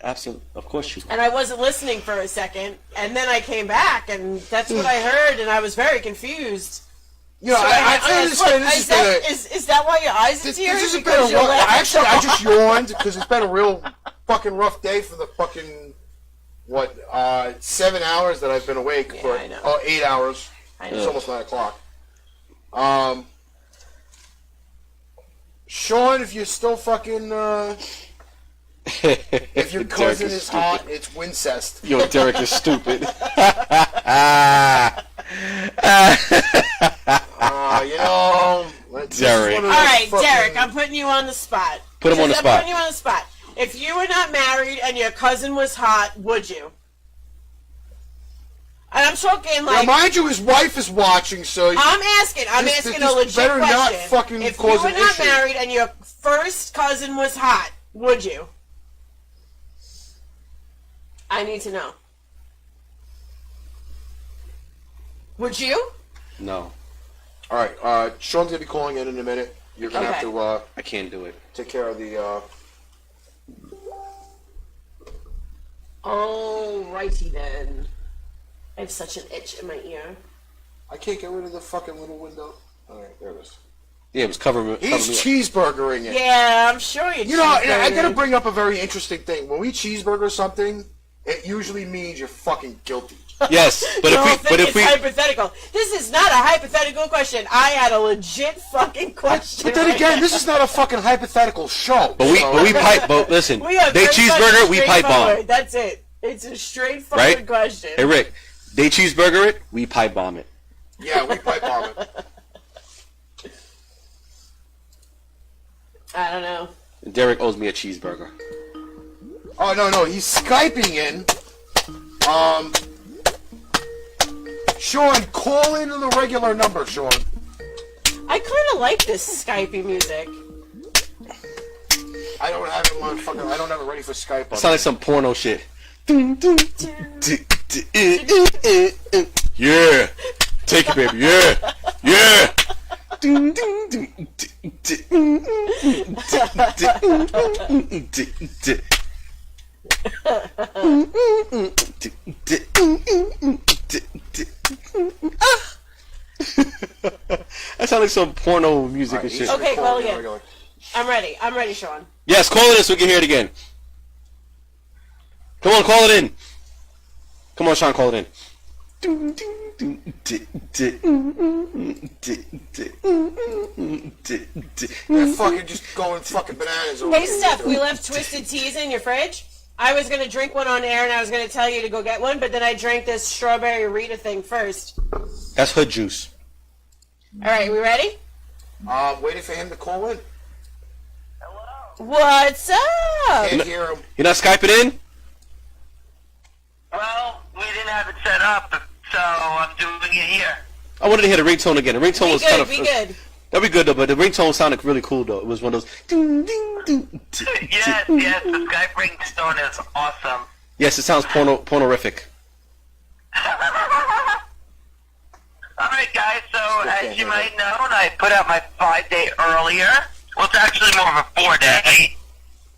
Speaker 2: Absolutely. Of course you.
Speaker 4: And I wasn't listening for a second, and then I came back, and that's what I heard, and I was very confused.
Speaker 3: You know,
Speaker 4: So
Speaker 3: I understand
Speaker 4: is
Speaker 3: this
Speaker 4: is that why your eyes are
Speaker 3: this
Speaker 4: teary?
Speaker 3: has been
Speaker 4: Because
Speaker 3: a
Speaker 4: you're
Speaker 3: rough,
Speaker 4: laughing
Speaker 3: actually,
Speaker 4: so
Speaker 3: I just
Speaker 4: hard?
Speaker 3: yawned because it's been a real fucking rough day for the fucking, 7 hours that I've been awake.
Speaker 4: Yeah,
Speaker 3: for,
Speaker 4: I know.
Speaker 3: 8 hours.
Speaker 4: I
Speaker 3: It's
Speaker 4: know.
Speaker 3: almost 9 o'clock. Sean, if you're still fucking, if your cousin is hot, it's Wincest.
Speaker 2: Yo, Derek is stupid.
Speaker 3: You know,
Speaker 2: Derek.
Speaker 4: All right, Derek, I'm putting you on the spot.
Speaker 2: Put him on the
Speaker 4: I'm
Speaker 2: spot.
Speaker 4: putting you on the spot. If you were not married and your cousin was hot, would you? And I'm talking
Speaker 3: Now,
Speaker 4: like...
Speaker 3: mind you, his wife is watching, so...
Speaker 4: I'm asking
Speaker 3: This
Speaker 4: a legit
Speaker 3: better
Speaker 4: question.
Speaker 3: not fucking
Speaker 4: If you
Speaker 3: cause
Speaker 4: were
Speaker 3: an
Speaker 4: not
Speaker 3: issue.
Speaker 4: married and your first cousin was hot, would you? I need to know. Would you?
Speaker 2: No,
Speaker 3: All right, Sean's gonna be calling in a minute. You're gonna have
Speaker 4: Okay.
Speaker 3: to
Speaker 2: I can't do it.
Speaker 3: take care of the.
Speaker 4: Alrighty then. I have such an itch in my ear.
Speaker 3: I can't get rid of the fucking little window. All right, there it is.
Speaker 2: Yeah, it was covering.
Speaker 3: He's cheeseburgering it.
Speaker 4: Yeah, I'm sure
Speaker 3: You know, and I gotta bring up a very interesting thing. When we cheeseburger something, it usually means you're fucking guilty.
Speaker 2: Yes, but if we,
Speaker 4: hypothetical. This is not a hypothetical question. I had a legit fucking question.
Speaker 3: But then
Speaker 4: right
Speaker 3: again,
Speaker 4: now.
Speaker 3: this is not a fucking hypothetical show.
Speaker 2: but we pipe. But listen,
Speaker 4: We are
Speaker 2: they
Speaker 4: very
Speaker 2: cheeseburger,
Speaker 4: much
Speaker 2: we pipe bomb.
Speaker 4: straightforward. That's it. It's a straightforward
Speaker 2: Right?
Speaker 4: question.
Speaker 2: Hey Rick, they cheeseburger it, we pipe bomb it.
Speaker 3: Yeah, we pipe bomb it.
Speaker 4: I don't know.
Speaker 2: Derek owes me a cheeseburger.
Speaker 3: Oh no, he's Skyping in. Sean, call in the regular number, Sean.
Speaker 4: I kind of like this Skypey music.
Speaker 3: I don't have it on fucking. I don't have it ready for Skype.
Speaker 2: It sounds like some porno shit. Yeah, take it, baby. Yeah, yeah. That sounds like some porno music and shit.
Speaker 4: Okay, call again. I'm ready. I'm ready, Sean.
Speaker 2: Yes, call it in so we can hear it again. Come on, call it in. Come on, Sean, call it in.
Speaker 3: They're fucking just going fucking bananas over
Speaker 4: Hey,
Speaker 3: here.
Speaker 4: Steph, we left Twisted Teas in your fridge. I was going to drink one on air, and I was going to tell you to go get one, but then I drank this strawberry Rita thing first.
Speaker 2: That's hood juice.
Speaker 4: All right, we ready?
Speaker 3: Waiting for him to call in.
Speaker 4: What's up?
Speaker 3: Can't hear him.
Speaker 2: You're not Skyping in?
Speaker 5: Well, we didn't have it set up, so I'm doing it here.
Speaker 2: I wanted to hear the ringtone again. The ringtone
Speaker 4: Be
Speaker 2: was kind
Speaker 4: good,
Speaker 2: of...
Speaker 4: be good.
Speaker 2: That'd be good, though, but the ringtone sounded really cool, though. It was one of those...
Speaker 5: Yes, the Skype ringtone is awesome.
Speaker 2: Yes, it sounds pornorific.
Speaker 5: Alright guys, so as you might know, I put out my 5-day earlier. Well, it's actually more of a 4-day.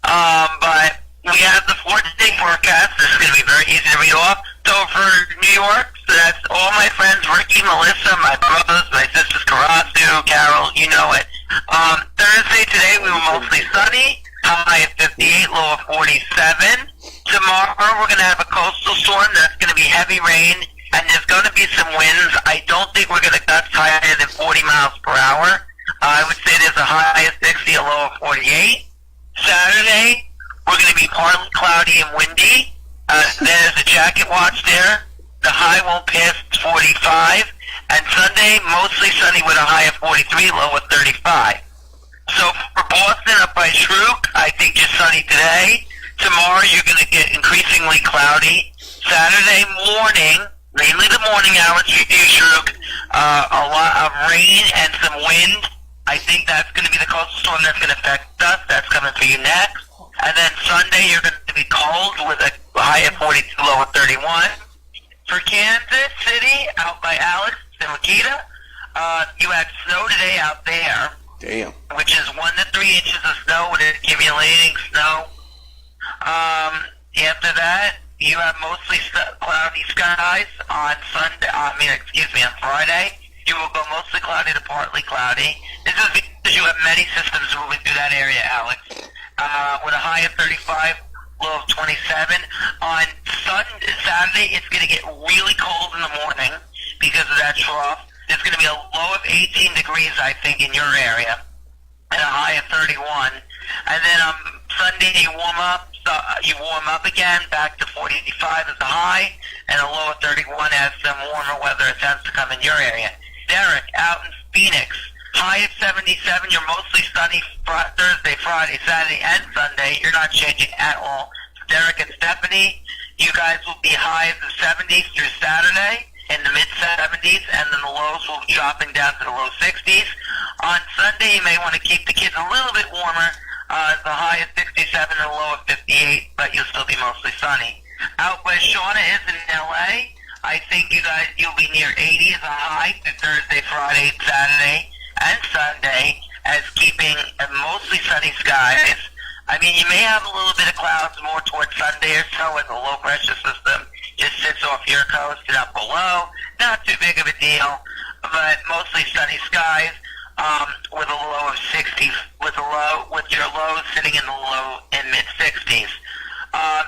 Speaker 5: But we have the 4-day forecast. This is going to be very easy to read off. So for New York, so that's all my friends, Ricky, Melissa, my brothers, my sisters, Karasu, Carol, you know it. Thursday today we were mostly sunny, high at 58, low of 47. Tomorrow we're going to have a coastal storm that's going to be heavy rain, and there's going to be some winds. I don't think we're going to gust higher than 40 miles per hour. I would say there's a high of 60, a low of 48. Saturday, we're going to be partly cloudy and windy. There's a jacket watch there. The high won't pass 45. And Sunday, mostly sunny with a high of 43, low of 35. So for Boston up by Shrook, I think you're sunny today. Tomorrow you're going to get increasingly cloudy. Saturday morning, mainly the morning hours for you, Shrook, a lot of rain and some wind. I think that's going to be the coastal storm that's going to affect us. That's coming for you next. And then Sunday you're going to be cold with a high of 42, low of 31. For Kansas City, out by Alex and Wakita, you had snow today out there.
Speaker 2: Damn.
Speaker 5: Which is 1 to 3 inches of snow with accumulating snow. After that, you have mostly cloudy skies on on Friday. You will go mostly cloudy to partly cloudy. This is because you have many systems moving through that area, Alex. With a high of 35, low of 27. On Saturday, it's going to get really cold in the morning because of that trough. There's going to be a low of 18 degrees, I think, in your area, and a high of 31. And then on Sunday, you warm up. You warm up again, back to 45 as the high, and a low of 31 as some warmer weather attempts to come in your area. Derek, out in Phoenix, high of 77. You're mostly sunny Thursday, Friday, Saturday, and Sunday. You're not changing at all. Derek and Stephanie, you guys will be high in the 70s through Saturday, in the mid-70s, and then the lows will be dropping down to the low 60s. On Sunday, you may want to keep the kids a little bit warmer. The high is 67 and the low of 58, but you'll still be mostly sunny. Out where Shauna is in LA, I think you'll be near 80 as a high through Thursday, Friday, Saturday, and Sunday, as keeping mostly sunny skies. I mean, you may have a little bit of clouds more towards Sunday or so as the low pressure system just sits off your coast and up below. Not too big of a deal, but mostly sunny skies. With a low of 60, with your lows sitting in the low and mid 60s.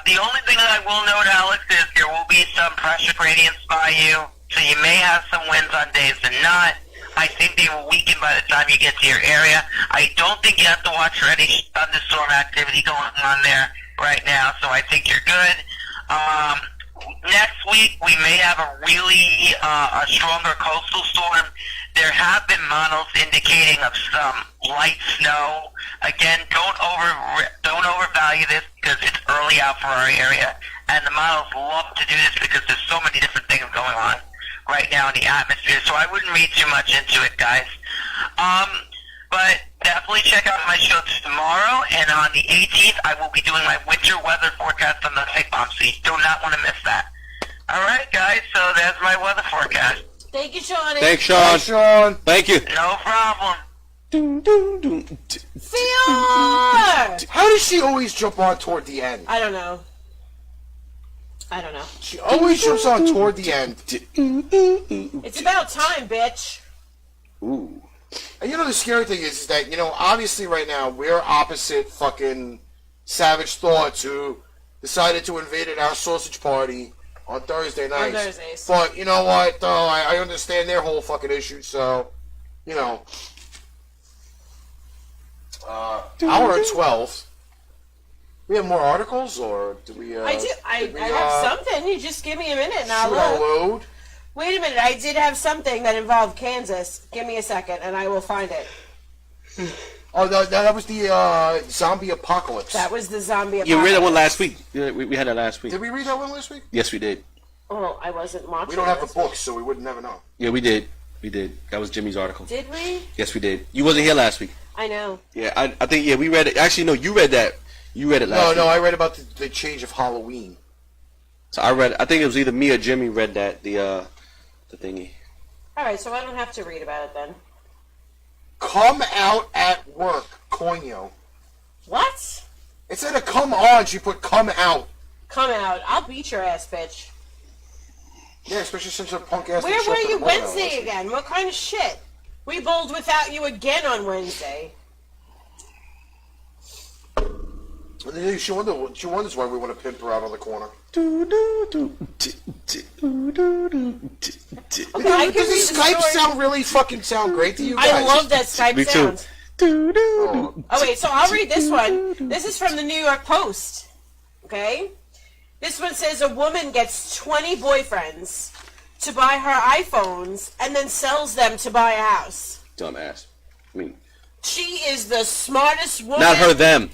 Speaker 5: The only thing that I will note, Alex, is there will be some pressure gradients by you, so you may have some winds on days and not. I think they will weaken by the time you get to your area. I don't think you have to watch for any thunderstorm activity going on there right now, so I think you're good. Next week, we may have a really a stronger coastal storm. There have been models indicating of some light snow. Again, don't overvalue this because it's early out for our area, and the models love to do this because there's so many different things going on right now in the atmosphere. So I wouldn't read too much into it, guys. But definitely check out my show tomorrow, and on the 18th, I will be doing my winter weather forecast on the Pipebomb, so you do not want to miss that. All right, guys, so that's my weather forecast.
Speaker 4: Thank you, Sean.
Speaker 2: Thanks, Sean.
Speaker 3: Hi, Sean.
Speaker 2: Thank you.
Speaker 5: No problem.
Speaker 4: Fior!
Speaker 3: How does she always jump on toward the end?
Speaker 4: I don't know.
Speaker 3: She always jumps on toward the end.
Speaker 4: It's about time, bitch.
Speaker 2: Ooh.
Speaker 3: And you know the scary thing is that, obviously right now we're opposite fucking Savage Thoughts, who decided to invade our sausage party on Thursday nights.
Speaker 4: On Thursdays.
Speaker 3: But you know what, though, I understand their whole fucking issue, so, hour at 12. We have more articles, or do we,
Speaker 4: I do. I have something. You just give me a minute and I'll
Speaker 3: should I
Speaker 4: look.
Speaker 3: load?
Speaker 4: Wait a minute. I did have something that involved Kansas. Give me a second and I will find it.
Speaker 3: Oh, that was the zombie apocalypse.
Speaker 4: That was the zombie apocalypse.
Speaker 2: Yeah, we read that one last week. Yeah, we had that last week.
Speaker 3: Did we read that one last week?
Speaker 2: Yes, we did.
Speaker 4: Oh, I wasn't watching.
Speaker 3: We don't have the
Speaker 4: this.
Speaker 3: books, so we would never know.
Speaker 2: Yeah, we did. We did. That was Jimmy's article.
Speaker 4: Did we?
Speaker 2: Yes, we did. You wasn't here last week.
Speaker 4: I know.
Speaker 2: Yeah, I think, we read it. Actually, no, you read that. You read it last week.
Speaker 3: No, I read about the change of Halloween.
Speaker 2: So I think it was either me or Jimmy read that, the thingy.
Speaker 4: All right, so I don't have to read about it then.
Speaker 3: Come out at work, coño.
Speaker 4: What?
Speaker 3: Instead of come on, she put come out.
Speaker 4: Come out. I'll beat your ass, bitch.
Speaker 3: Yeah, especially since her punk ass.
Speaker 4: Where were you Wednesday again? What kind of shit? We bowled without you again on Wednesday.
Speaker 3: She wonders why we want to pimp her out on the corner.
Speaker 4: Okay,
Speaker 3: Does the Skype sound really fucking sound great to you guys?
Speaker 4: I love that Skype
Speaker 2: Me too.
Speaker 4: sound. Oh, wait, so I'll read this one. This is from the New York Post. Okay? This one says a woman gets 20 boyfriends to buy her iPhones and then sells them to buy a house.
Speaker 2: Dumbass. I mean,
Speaker 4: she is the smartest woman
Speaker 2: not her, them.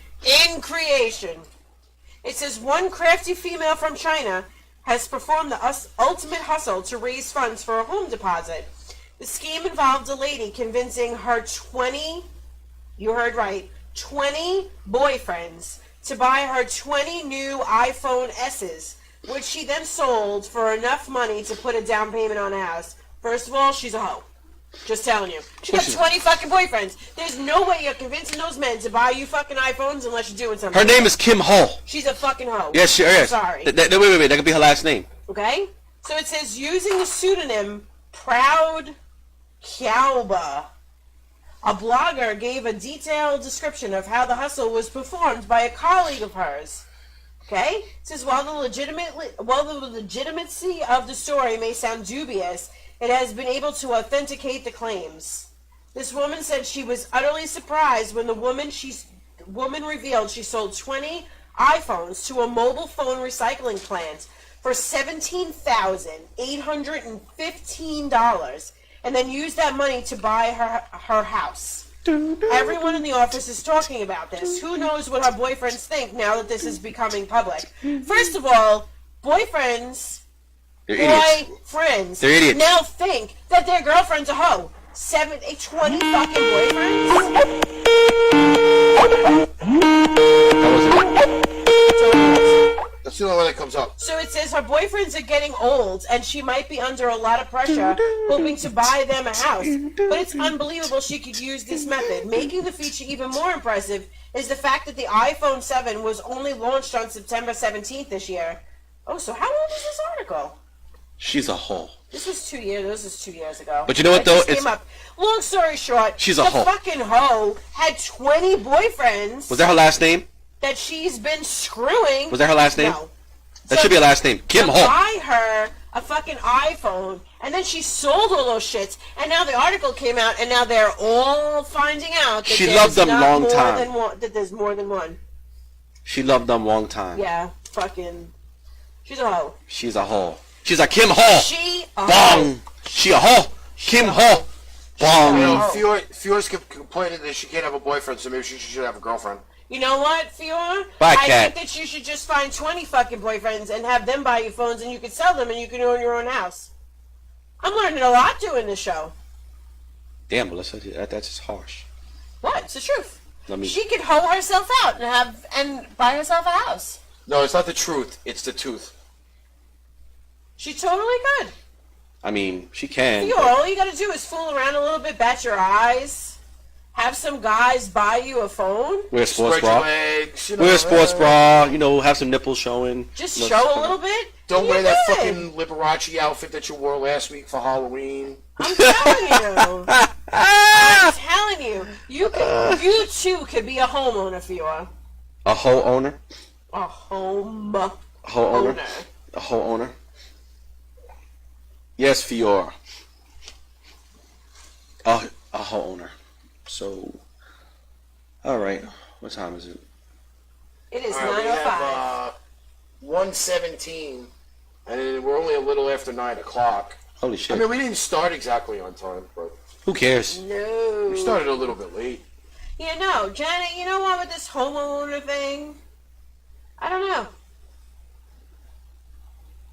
Speaker 4: in creation. It says one crafty female from China has performed the ultimate hustle to raise funds for a home deposit. The scheme involved a lady convincing her 20, you heard right, 20 boyfriends to buy her 20 new iPhone S's, which she then sold for enough money to put a down payment on a house. First of all, she's a hoe. Just telling you. She got 20 fucking boyfriends. There's no way you're convincing those men to buy you fucking iPhones unless you're doing something.
Speaker 2: Her name is Kim Ho.
Speaker 4: She's a fucking hoe.
Speaker 2: Yes, she is.
Speaker 4: Sorry.
Speaker 2: Wait. That could be her last name.
Speaker 4: Okay? So it says, using the pseudonym Proud Kiauba, a blogger gave a detailed description of how the hustle was performed by a colleague of hers. Okay? It says, while the legitimacy of the story may sound dubious, it has been able to authenticate the claims. This woman said she was utterly surprised when the woman revealed she sold 20 iPhones to a mobile phone recycling plant for $17,815 and then used that money to buy her house. Everyone in the office is talking about this. Who knows what her boyfriends think now that this is becoming public? First of all, boyfriends...
Speaker 2: They're idiots.
Speaker 4: Boyfriends
Speaker 2: They're idiots.
Speaker 4: now think that their girlfriend's a hoe. 20 fucking boyfriends?
Speaker 3: That's the only way that comes up.
Speaker 4: So it says her boyfriends are getting old and she might be under a lot of pressure hoping to buy them a house. But it's unbelievable she could use this method. Making the feature even more impressive is the fact that the iPhone 7 was only launched on September 17th this year. Oh, so how old is this article?
Speaker 2: She's a hoe.
Speaker 4: This was 2 years. This was 2 years ago.
Speaker 2: But you know what, though?
Speaker 4: Came up. Long story short,
Speaker 2: she's a hoe.
Speaker 4: The fucking hoe had 20 boyfriends.
Speaker 2: Was that her last name?
Speaker 4: That she's been screwing.
Speaker 2: Was that her last name?
Speaker 4: No.
Speaker 2: That should be her last name. Kim Ho.
Speaker 4: Buy her a fucking iPhone, and then she sold all those shits, and now the article came out, and now they're all finding out that
Speaker 2: she loved them long time.
Speaker 4: That there's more than one.
Speaker 2: She loved them long time.
Speaker 4: Yeah, fucking. She's a hoe.
Speaker 2: She's a hoe. She's a Kim Ho.
Speaker 4: She a
Speaker 2: Bong.
Speaker 4: hoe.
Speaker 2: She a hoe. Kim Ho. Bong.
Speaker 3: You know, Fiore's complaining that she can't have a boyfriend, so maybe she should have a girlfriend.
Speaker 4: You know what, Fiora?
Speaker 2: Bye,
Speaker 4: I
Speaker 2: Cat.
Speaker 4: think that you should just find 20 fucking boyfriends and have them buy you phones, and you can sell them, and you can own your own house. I'm learning a lot doing this show.
Speaker 2: Damn, Melissa, that's just harsh.
Speaker 4: What? It's the truth.
Speaker 2: Me...
Speaker 4: She could hoe herself out and buy herself a house.
Speaker 3: No, it's not the truth. It's the tooth.
Speaker 4: She totally could.
Speaker 2: I mean, she can.
Speaker 4: Fiora, all you gotta do is fool around a little bit, bat your eyes, have some guys buy you a phone.
Speaker 2: Wear a sports
Speaker 3: Spread your
Speaker 2: bra.
Speaker 3: legs, you know,
Speaker 2: Wear a sports bra. You know, have some nipples showing.
Speaker 4: Just
Speaker 2: you know,
Speaker 4: show a little bit.
Speaker 3: Don't wear that
Speaker 4: good.
Speaker 3: fucking Liberace outfit that you wore last week for Halloween.
Speaker 4: I'm telling you. I'm telling you. You too could be a homeowner, Fiora.
Speaker 2: A hoe owner.
Speaker 4: A home
Speaker 2: A hoe owner.
Speaker 4: owner.
Speaker 2: A hoe owner. Yes, Fiora. A hoe owner. So, all right. What time is it?
Speaker 4: It is
Speaker 3: All right, we
Speaker 4: 9:05.
Speaker 3: have 1:17, and we're only a little after 9 o'clock.
Speaker 2: Holy shit.
Speaker 3: I mean, we didn't start exactly on time, but
Speaker 2: Who cares?
Speaker 4: No.
Speaker 3: we started a little bit late.
Speaker 4: Yeah, no, Janet, you know what with this homeowner thing? I don't know.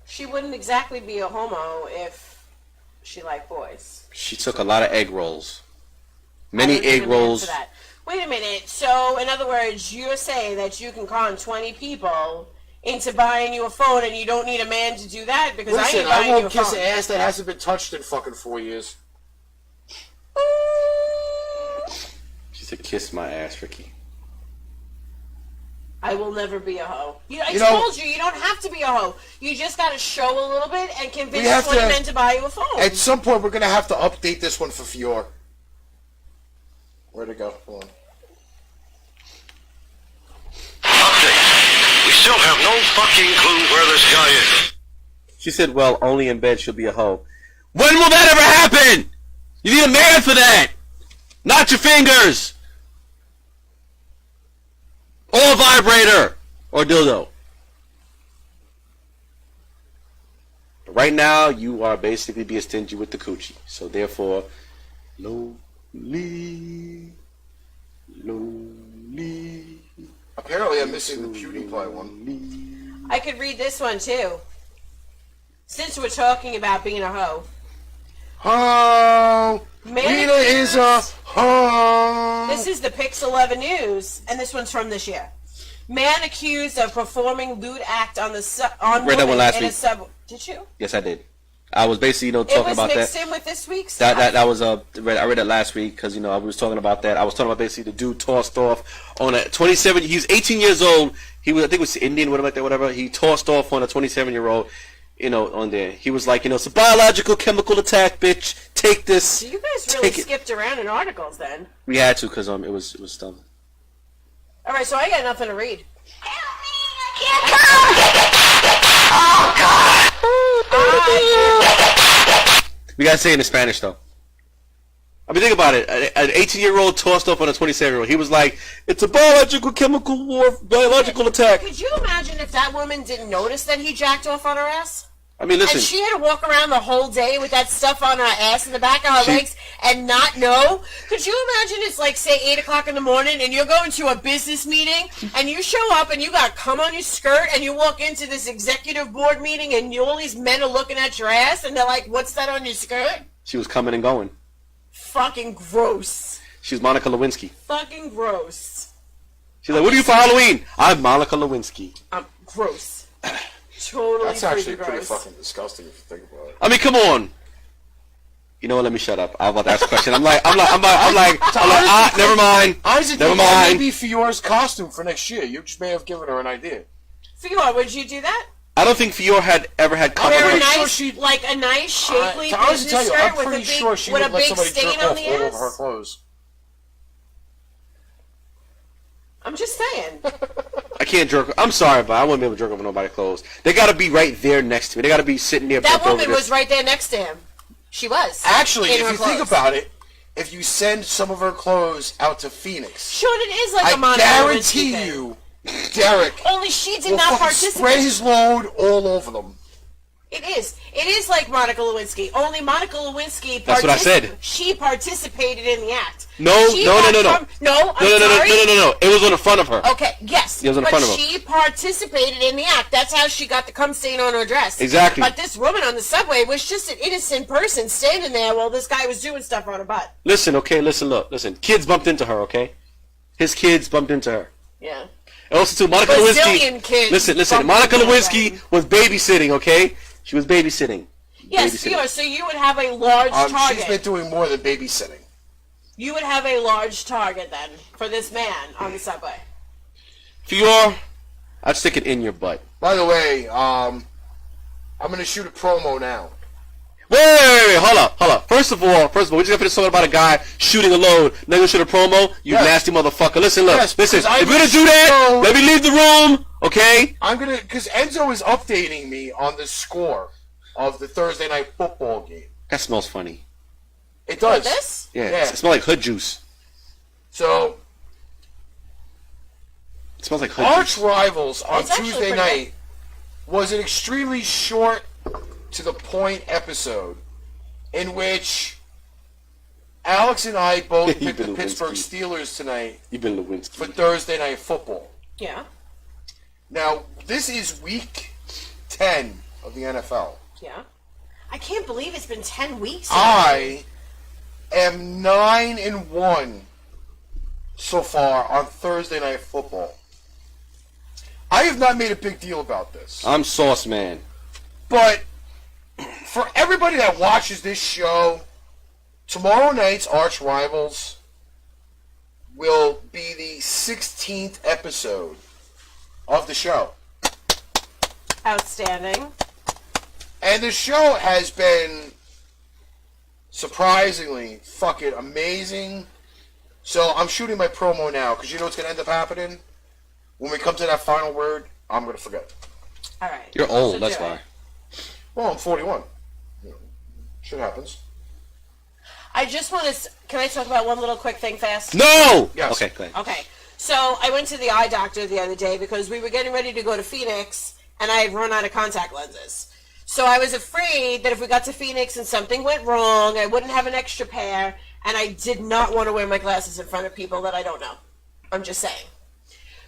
Speaker 4: She wouldn't exactly be a homo if she liked boys.
Speaker 2: She took a lot of egg rolls.
Speaker 4: I
Speaker 2: Many
Speaker 4: don't think
Speaker 2: egg
Speaker 4: I'm into
Speaker 2: rolls.
Speaker 4: that. Wait a minute. So, in other words, you're saying that you can con 20 people into buying you a phone, and you don't need a man to do that because I
Speaker 3: Listen,
Speaker 4: ain't
Speaker 3: I
Speaker 4: buying you a
Speaker 3: won't kiss
Speaker 4: phone.
Speaker 3: an ass that hasn't been touched in fucking 4 years.
Speaker 2: She said, "Kiss my ass, Ricky."
Speaker 4: I will never be a hoe. I
Speaker 3: You know-
Speaker 4: told you, you don't have to be a hoe. You just got to show a little bit and
Speaker 3: We
Speaker 4: convince
Speaker 3: have
Speaker 4: 20
Speaker 3: to-
Speaker 4: men to buy you a phone.
Speaker 3: At some point, we're going to have to update this one for Fiore. Where'd it go? Hold on.
Speaker 6: Update. We still have no fucking clue where this guy is.
Speaker 2: She said, "Well, only in bed she'll be a hoe." When will that ever happen? You need a man for that, not your fingers, or a vibrator, or dildo. Right now, you are basically being stingy with the coochie. So therefore, lonely.
Speaker 3: Apparently, I'm missing the PewDiePie one.
Speaker 4: I could read this one too. Since we're talking about being a hoe.
Speaker 3: Oh,
Speaker 4: Man
Speaker 3: Rita is a hoe.
Speaker 4: This is the Pix 11 News, and this one's from this year. Man accused of performing lewd act on the
Speaker 2: Read that one last
Speaker 4: in a
Speaker 2: week.
Speaker 4: sub. Did you?
Speaker 2: Yes, I did. I was basically,
Speaker 4: It
Speaker 2: talking
Speaker 4: was
Speaker 2: about that.
Speaker 4: mixed in with this week's.
Speaker 2: That was I read it last week because I was talking about that. I was talking about basically the dude tossed off on a 27. He was 18 years old. He was, I think it was Indian, whatever like that, whatever. He tossed off on a 27-year-old. On there, he was like, it's a biological chemical attack, bitch. Take this.
Speaker 4: So you guys really
Speaker 2: Take it.
Speaker 4: skipped around in articles then.
Speaker 2: We had to because it was dumb.
Speaker 4: All right, so I got nothing to read.
Speaker 2: We gotta say it in Spanish though. I mean, think about it. An 18-year-old tossed off on a 27-year-old. He was like, "It's a biological chemical war, biological attack."
Speaker 4: Could you imagine if that woman didn't notice that he jacked off on her ass?
Speaker 2: I mean, listen.
Speaker 4: And she had to walk around the whole day with that stuff on her ass and the back of her legs and not know? Could you imagine it's like, say, 8 o'clock in the morning and you're going to a business meeting and you show up and you got cum on your skirt and you walk into this executive board meeting and all these men are looking at your ass and they're like, what's that on your skirt?
Speaker 2: She was coming and going.
Speaker 4: Fucking gross.
Speaker 2: She was Monica Lewinsky.
Speaker 4: Fucking gross.
Speaker 2: She's like, "What are you for Halloween?" I'm Monica Lewinsky.
Speaker 4: Gross. Totally
Speaker 3: That's actually
Speaker 4: gross.
Speaker 3: pretty fucking disgusting if you think about it.
Speaker 2: I mean, come on. You know what? Let me shut up. I was about to ask a question. I'm like, never mind.
Speaker 3: Isaac,
Speaker 2: Never
Speaker 3: that may
Speaker 2: mind.
Speaker 3: be Fiore's costume for next year. You just may have given her an idea.
Speaker 4: Fior, would you do that?
Speaker 2: I don't think Fior had ever had cum.
Speaker 4: Wear a
Speaker 3: pretty sure
Speaker 4: nice,
Speaker 3: she'd-
Speaker 4: like a nice, shapely
Speaker 3: to honestly
Speaker 4: business
Speaker 3: tell you,
Speaker 4: skirt
Speaker 3: I'm
Speaker 4: with a
Speaker 3: pretty
Speaker 4: big,
Speaker 3: sure she
Speaker 4: with a
Speaker 3: would let
Speaker 4: big
Speaker 3: somebody
Speaker 4: stain
Speaker 3: jerk
Speaker 4: on
Speaker 3: off
Speaker 4: the
Speaker 3: all over her
Speaker 4: ass.
Speaker 3: clothes.
Speaker 4: I'm just saying.
Speaker 2: I can't jerk. I'm sorry, but I wouldn't be able to jerk over nobody's clothes. They got to be right there next to me. They got to be sitting there.
Speaker 4: That
Speaker 2: bent over
Speaker 4: woman
Speaker 2: this.
Speaker 4: was right there next to him. She was.
Speaker 3: Actually,
Speaker 4: in
Speaker 3: if
Speaker 4: her
Speaker 3: you think
Speaker 4: clothes.
Speaker 3: about it, if you send some of her clothes out to Phoenix,
Speaker 4: Sure, it is like a
Speaker 3: I
Speaker 4: Monica
Speaker 3: guarantee
Speaker 4: Lewinsky thing.
Speaker 3: you, Derek
Speaker 4: Only she did
Speaker 3: will
Speaker 4: not
Speaker 3: fucking
Speaker 4: participate.
Speaker 3: spread his load all over them.
Speaker 4: It is. It is like Monica Lewinsky. Only Monica Lewinsky.
Speaker 2: That's what I said.
Speaker 4: She participated in the act.
Speaker 2: No.
Speaker 4: I'm sorry.
Speaker 2: No. It was on the front of her.
Speaker 4: Okay, yes.
Speaker 2: It was in
Speaker 4: but
Speaker 2: front of her.
Speaker 4: she participated in the act. That's how she got the cum stain on her dress.
Speaker 2: Exactly.
Speaker 4: But this woman on the subway was just an innocent person standing there while this guy was doing stuff on her butt.
Speaker 2: Listen, okay. Listen. Kids bumped into her. Okay. His kids bumped into her.
Speaker 4: Yeah.
Speaker 2: And also, too, Monica
Speaker 4: Bazillion
Speaker 2: Lewinsky.
Speaker 4: kids
Speaker 2: Listen.
Speaker 4: bumped
Speaker 2: Monica
Speaker 4: into her.
Speaker 2: Lewinsky was babysitting. Okay. She was babysitting.
Speaker 4: Yes,
Speaker 2: Babysitting.
Speaker 4: Fior, so you would have a large target.
Speaker 3: She's been doing more than babysitting.
Speaker 4: You would have a large target then for this man on the subway.
Speaker 2: Fior, I'd stick it in your butt.
Speaker 3: By the way, I'm going to shoot a promo now.
Speaker 2: Wait, hold up. First of all, we just got to finish talking about a guy shooting a load. Then you shoot a promo, you
Speaker 3: Yes.
Speaker 2: nasty motherfucker. Listen,
Speaker 3: Yes,
Speaker 2: listen.
Speaker 3: because I
Speaker 2: If you're gonna
Speaker 3: was
Speaker 2: do that,
Speaker 3: so-
Speaker 2: let me leave the room, okay?
Speaker 3: I'm going to, because Enzo is updating me on the score of the Thursday night football game.
Speaker 2: That smells funny.
Speaker 3: It does.
Speaker 4: This?
Speaker 2: Yeah,
Speaker 3: Yeah.
Speaker 2: It smells like hood juice.
Speaker 3: So,
Speaker 2: It smells like hood
Speaker 3: Arch
Speaker 2: juice.
Speaker 3: Rivals on
Speaker 4: It's actually
Speaker 3: Tuesday
Speaker 4: pretty
Speaker 3: night was an extremely short, to the point episode in which Alex and I both
Speaker 2: You've
Speaker 3: picked the
Speaker 2: been
Speaker 3: Pittsburgh
Speaker 2: Lewinsky.
Speaker 3: Steelers tonight
Speaker 2: You've been
Speaker 3: for
Speaker 2: Lewinsky.
Speaker 3: Thursday night football.
Speaker 4: Yeah.
Speaker 3: Now, this is week 10 of the NFL.
Speaker 4: Yeah. I can't believe it's been 10 weeks.
Speaker 3: I am 9-1 so far on Thursday night football. I have not made a big deal about this.
Speaker 2: I'm Sauce Man.
Speaker 3: But for everybody that watches this show, tomorrow night's Arch Rivals will be the 16th episode of the show.
Speaker 4: Outstanding.
Speaker 3: And the show has been surprisingly fucking amazing. So I'm shooting my promo now, because you know what's going to end up happening? When we come to that final word, I'm going to forget.
Speaker 4: All right.
Speaker 2: You're old,
Speaker 4: So
Speaker 2: that's
Speaker 4: do it.
Speaker 2: why.
Speaker 3: Well, I'm 41. Shit happens.
Speaker 4: I just want to. Can I talk about one little quick thing fast?
Speaker 2: No!
Speaker 3: Yes.
Speaker 2: Okay, go ahead.
Speaker 4: Okay. So I went to the eye doctor the other day because we were getting ready to go to Phoenix, and I had run out of contact lenses. So I was afraid that if we got to Phoenix and something went wrong, I wouldn't have an extra pair, and I did not want to wear my glasses in front of people that I don't know. I'm just saying.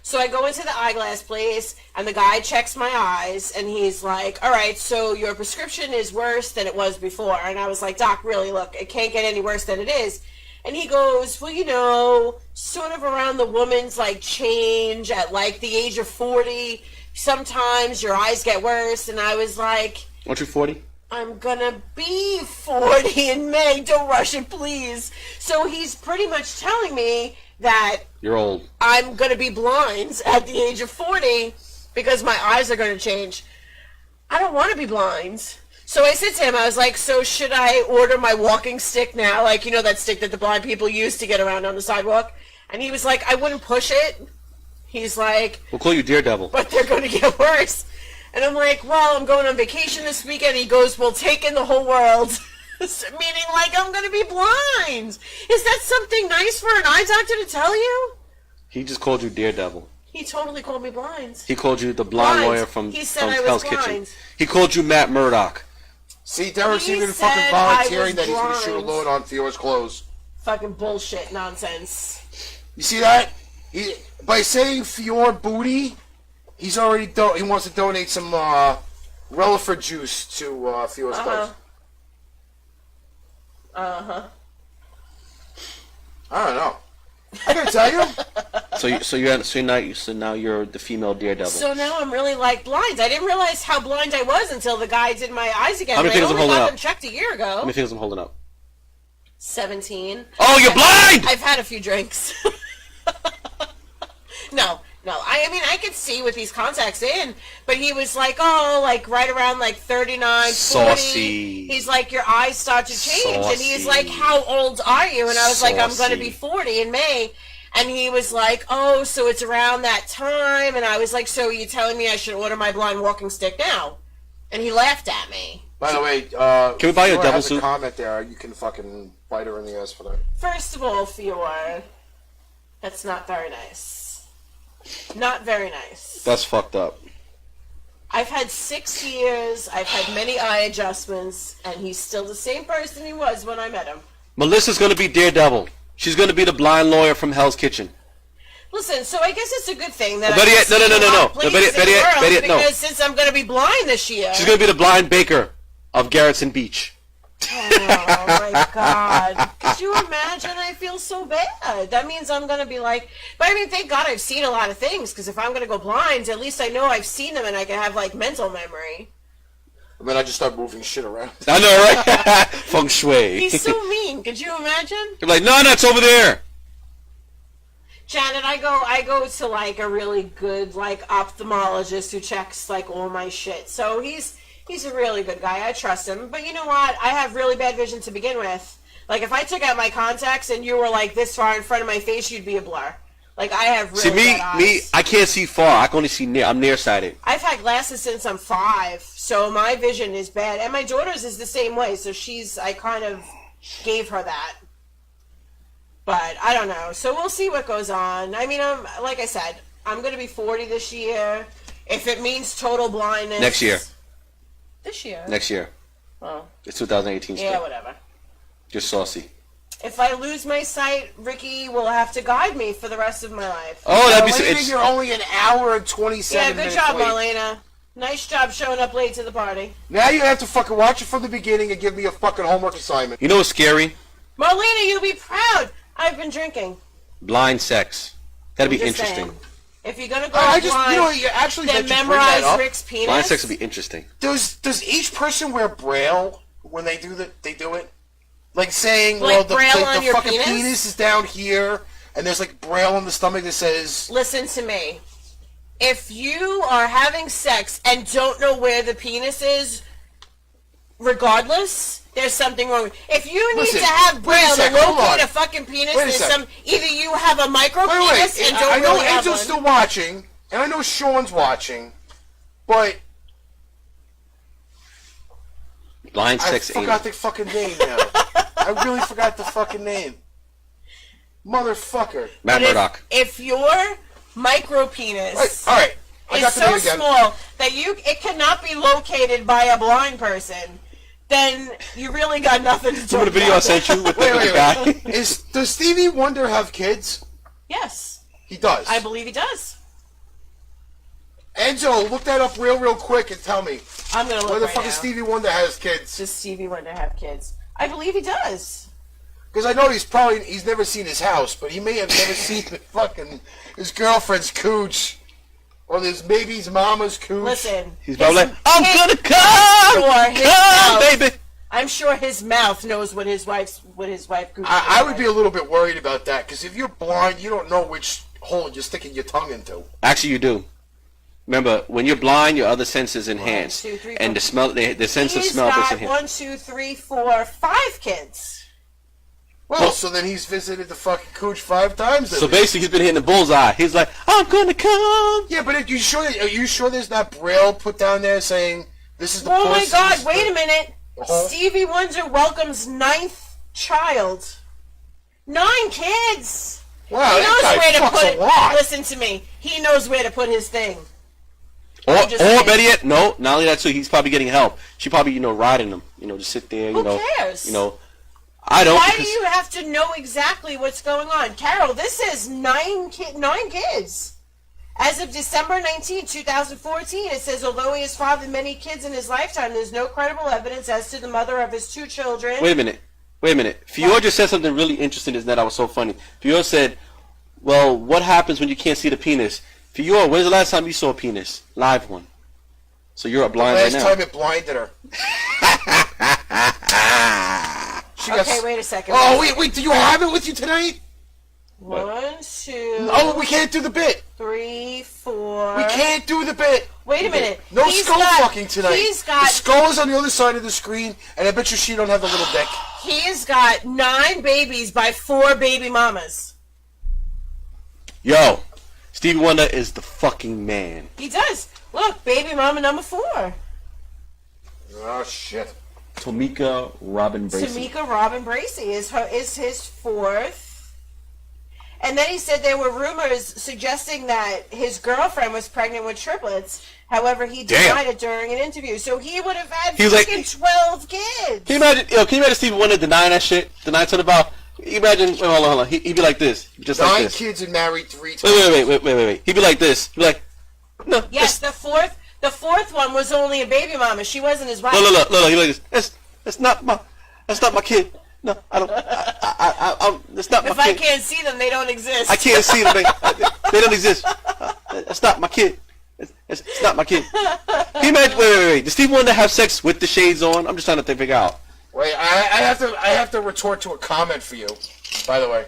Speaker 4: So I go into the eyeglass place, and the guy checks my eyes, and he's like, all right, so your prescription is worse than it was before. And I was like, Doc, really, look, it can't get any worse than it is. And he goes, well, you know, sort of around the woman's, like, change at, like, the age of 40, sometimes your eyes get worse. And I was like...
Speaker 2: Aren't you 40?
Speaker 4: I'm gonna be 40 in May. Don't rush it, please. So he's pretty much telling me that
Speaker 2: you're old.
Speaker 4: I'm gonna be blind at the age of 40 because my eyes are gonna change. I don't want to be blind. So I said to him, I was like, so should I order my walking stick now? Like, you know, that stick that the blind people use to get around on the sidewalk? And he was like, I wouldn't push it. He's like...
Speaker 2: We'll call you Daredevil.
Speaker 4: But they're going to get worse. And I'm like, well, I'm going on vacation this weekend. He goes, well, take in the whole world. Meaning, like, I'm going to be blind. Is that something nice for an eye doctor to tell you?
Speaker 2: He just called you Daredevil.
Speaker 4: He totally called me blind.
Speaker 2: He called you the blind lawyer from Hell's Kitchen. He called you Matt Murdock.
Speaker 3: See, Derek's
Speaker 4: He
Speaker 3: even
Speaker 4: said
Speaker 3: fucking
Speaker 4: I
Speaker 3: volunteering
Speaker 4: was
Speaker 3: that he's going to shoot a
Speaker 4: blind.
Speaker 3: load on Fiora's clothes.
Speaker 4: Fucking bullshit nonsense.
Speaker 3: You see that? By saying Fiora booty, he's already he wants to donate some RELEFORD juice to Fiora's clothes. I don't know. I gotta tell you.
Speaker 2: So now you're the female Daredevil.
Speaker 4: So now I'm really like blind. I didn't realize how blind I was until the guy did my eyes again.
Speaker 2: How many
Speaker 4: I
Speaker 2: fingers I'm
Speaker 4: only
Speaker 2: holding
Speaker 4: got
Speaker 2: up?
Speaker 4: them checked a year ago.
Speaker 2: How many fingers I'm holding up?
Speaker 4: 17.
Speaker 2: Oh, you're blind!
Speaker 4: I've had a few drinks. No. I mean, I could see with these contacts in, but he was like, oh, like right around like 39, 40.
Speaker 2: Saucy.
Speaker 4: He's like, your eyes start to change. And he's
Speaker 2: Saucy.
Speaker 4: like, how old are you? And I was like, I'm going to
Speaker 2: Saucy.
Speaker 4: be 40 in May. And he was like, oh, so it's around that time. And I was like, so are you telling me I should order my blind walking stick now? And he laughed at me.
Speaker 3: By the way,
Speaker 2: can we buy you a
Speaker 3: Fiora
Speaker 2: devil
Speaker 3: has
Speaker 2: suit?
Speaker 3: a comment there. You can fucking bite her in the ass for that.
Speaker 4: First of all, Fiora, that's not very nice. Not very nice.
Speaker 2: That's fucked up.
Speaker 4: I've had 6 years, I've had many eye adjustments, and he's still the same person he was when I met him.
Speaker 2: Melissa's gonna be Daredevil. She's gonna be the blind lawyer from Hell's Kitchen.
Speaker 4: Listen, so I guess it's a good thing that
Speaker 2: Better
Speaker 4: I'm
Speaker 2: yet- no,
Speaker 4: seeing
Speaker 2: no, no,
Speaker 4: a lot
Speaker 2: no.
Speaker 4: of places
Speaker 2: Better
Speaker 4: in the
Speaker 2: yet-
Speaker 4: world,
Speaker 2: better yet- no.
Speaker 4: because since I'm going to be blind this year.
Speaker 2: She's gonna be the blind baker of Garrettson Beach.
Speaker 4: Oh my God. Could you imagine? I feel so bad. That means I'm going to be like, but I mean, thank God I've seen a lot of things, because if I'm going to go blind, at least I know I've seen them and I can have like mental memory.
Speaker 3: And then I just start moving shit around.
Speaker 2: I know, right? Feng shui.
Speaker 4: He's so mean. Could you imagine?
Speaker 2: You're like, no, it's over there.
Speaker 4: Janet, I go to like a really good like ophthalmologist who checks like all my shit. So he's a really good guy. I trust him. But you know what? I have really bad vision to begin with. Like if I took out my contacts and you were like this far in front of my face, you'd be a blur. Like I have really bad eyes.
Speaker 2: I can't see far. I can only see near. I'm nearsighted.
Speaker 4: I've had glasses since I'm 5, so my vision is bad. And my daughter's is the same way. So I kind of gave her that. But I don't know. So we'll see what goes on. I mean, like I said, I'm going to be 40 this year. If it means total blindness.
Speaker 2: Next year.
Speaker 4: This year?
Speaker 2: Next year.
Speaker 4: Oh.
Speaker 2: It's 2018 still.
Speaker 4: Yeah, whatever.
Speaker 2: You're saucy.
Speaker 4: If I lose my sight, Ricky will have to guide me for the rest of my life.
Speaker 2: Oh, that'd be so.
Speaker 3: Marlena, you're only an hour and 27
Speaker 4: Yeah, good
Speaker 3: minutes
Speaker 4: job,
Speaker 3: late.
Speaker 4: Marlena. Nice job showing up late to the party.
Speaker 3: Now you have to fucking watch it from the beginning and give me a fucking homework assignment.
Speaker 2: You know what's scary?
Speaker 4: Marlena, you'll be proud. I've been drinking.
Speaker 2: Blind sex. That'd be
Speaker 4: I'm just
Speaker 2: interesting.
Speaker 4: saying. If you're gonna go
Speaker 3: I
Speaker 4: blind,
Speaker 3: just, you know, you actually
Speaker 4: then
Speaker 3: that you bring that
Speaker 4: memorize
Speaker 3: up.
Speaker 4: Rick's penis.
Speaker 2: Blind sex would be interesting.
Speaker 3: Does each person wear braille when they do it? Like saying,
Speaker 4: Like
Speaker 3: well, the
Speaker 4: braille on your
Speaker 3: fucking
Speaker 4: penis?
Speaker 3: penis is down here, and there's like braille on the stomach that says.
Speaker 4: Listen to me. If you are having sex and don't know where the penis is, regardless, there's something wrong. If you need
Speaker 3: Listen,
Speaker 4: to have
Speaker 3: wait a
Speaker 4: braille to
Speaker 3: sec, hold
Speaker 4: locate
Speaker 3: on.
Speaker 4: a fucking penis,
Speaker 3: Wait a
Speaker 4: there's
Speaker 3: sec.
Speaker 4: either you have a micro
Speaker 3: Wait,
Speaker 4: penis and don't
Speaker 3: I know
Speaker 4: really have
Speaker 3: Angel's
Speaker 4: one.
Speaker 3: still watching, and I know Sean's watching, but
Speaker 2: Blind
Speaker 3: I
Speaker 2: sex
Speaker 3: forgot
Speaker 2: ain't.
Speaker 3: the fucking name now. I really forgot the fucking name. Motherfucker.
Speaker 2: Matt
Speaker 4: But
Speaker 2: Murdock.
Speaker 4: if your micro penis
Speaker 3: All right. I
Speaker 4: is
Speaker 3: got the
Speaker 4: so
Speaker 3: name again.
Speaker 4: small that it cannot be located by a blind person, then you really got nothing to do.
Speaker 2: Remember the video I sent you with the guy?
Speaker 3: Does Stevie Wonder have kids?
Speaker 4: Yes,
Speaker 3: He does.
Speaker 4: I believe he does.
Speaker 3: Enzo, look that up real quick and tell me.
Speaker 4: I'm gonna look
Speaker 3: Where the
Speaker 4: right
Speaker 3: fuck
Speaker 4: now.
Speaker 3: is Stevie Wonder has kids?
Speaker 4: Does Stevie Wonder have kids? I believe he does.
Speaker 3: Because I know he's never seen his house, but he may have never seen his girlfriend's cooch. Or maybe his mama's cooch.
Speaker 4: Listen,
Speaker 2: He's probably like, I'm gonna come, baby.
Speaker 4: I'm sure his mouth knows what his wife.
Speaker 3: I would be a little bit worried about that, because if you're blind, you don't know which hole you're sticking your tongue into.
Speaker 2: Actually, you do. Remember, when you're blind, your other sense is enhanced,
Speaker 4: 1, 2, 3,
Speaker 2: and
Speaker 4: 4.
Speaker 2: the smell, the sense of smell is
Speaker 4: He's got
Speaker 2: enhanced.
Speaker 4: 1, 2, 3, 4, 5 kids.
Speaker 3: Well, so then he's visited the fucking cooch 5 times.
Speaker 2: So basically, he's been hitting the bullseye. He's like, I'm gonna come.
Speaker 3: Yeah, but are you sure there's not Braille put down there saying this is the
Speaker 4: Oh my
Speaker 3: puss,
Speaker 4: God!
Speaker 3: this is
Speaker 4: Wait
Speaker 3: the-
Speaker 4: a minute.
Speaker 3: Uh-huh.
Speaker 4: Stevie Wonder welcomes 9th child. 9 kids.
Speaker 3: Wow,
Speaker 4: He knows
Speaker 3: that
Speaker 4: where
Speaker 3: guy
Speaker 4: to
Speaker 3: fucks
Speaker 4: put
Speaker 3: a lot.
Speaker 4: Listen to me. He knows where to put his thing.
Speaker 2: Or
Speaker 4: just saying.
Speaker 2: better yet, no, not only that too, he's probably getting help. She probably, riding him. Just sit there,
Speaker 4: Who cares?
Speaker 2: I don't.
Speaker 4: Why do
Speaker 2: because-
Speaker 4: you have to know exactly what's going on? Carol, this is 9 kids. As of December 19, 2014, it says, although he has fathered many kids in his lifetime, there's no credible evidence as to the mother of his 2 children.
Speaker 2: Wait a minute. Fior just said something really interesting, isn't that? I was so funny. Fior said, well, what happens when you can't see the penis? Fior, when's the last time you saw a penis? Live one. So you're a blind right
Speaker 3: Last
Speaker 2: now.
Speaker 3: time it blinded her.
Speaker 4: Okay, wait a second.
Speaker 3: Oh, wait, do you have it with you tonight?
Speaker 4: 1, 2,
Speaker 3: Oh, we can't do the bit.
Speaker 4: 3, 4.
Speaker 3: We can't do the bit.
Speaker 4: Wait a minute.
Speaker 3: No
Speaker 4: He's
Speaker 3: skull
Speaker 4: got-
Speaker 3: fucking tonight.
Speaker 4: He's got
Speaker 3: The skull is on the other side of the screen, and I bet you she don't have the little dick.
Speaker 4: He's got 9 babies by 4 baby mamas.
Speaker 2: Yo, Stevie Wonder is the fucking man.
Speaker 4: He does. Look, baby mama number 4.
Speaker 3: Oh, shit.
Speaker 2: Tamika Robin Bracey.
Speaker 4: Tamika Robin Bracey is his 4th. And then he said there were rumors suggesting that his girlfriend was pregnant with triplets. However, he denied it during an interview. So he would have had
Speaker 2: He was like-
Speaker 4: 12 kids.
Speaker 2: Can you imagine Stevie Wonder denying that shit? Denying something about... You imagine... Wait, hold on. He'd be like this. Just like
Speaker 3: 9
Speaker 2: this.
Speaker 3: kids and married 3 times.
Speaker 2: Wait. He'd be like this. He'd be like... No.
Speaker 4: Yes, the fourth one was only a baby mama. She wasn't his wife.
Speaker 2: Look. He'd be like this. That's not my kid. No, I don't... That's not my
Speaker 4: If
Speaker 2: kid.
Speaker 4: I can't see them, they don't exist.
Speaker 2: I can't see them. They don't exist. That's not my kid. It's not my kid. Can you imagine? Wait. Does Stevie Wonder have sex with the shades on? I'm just trying to figure out.
Speaker 3: Wait, I have to retort to a comment for you, by the way.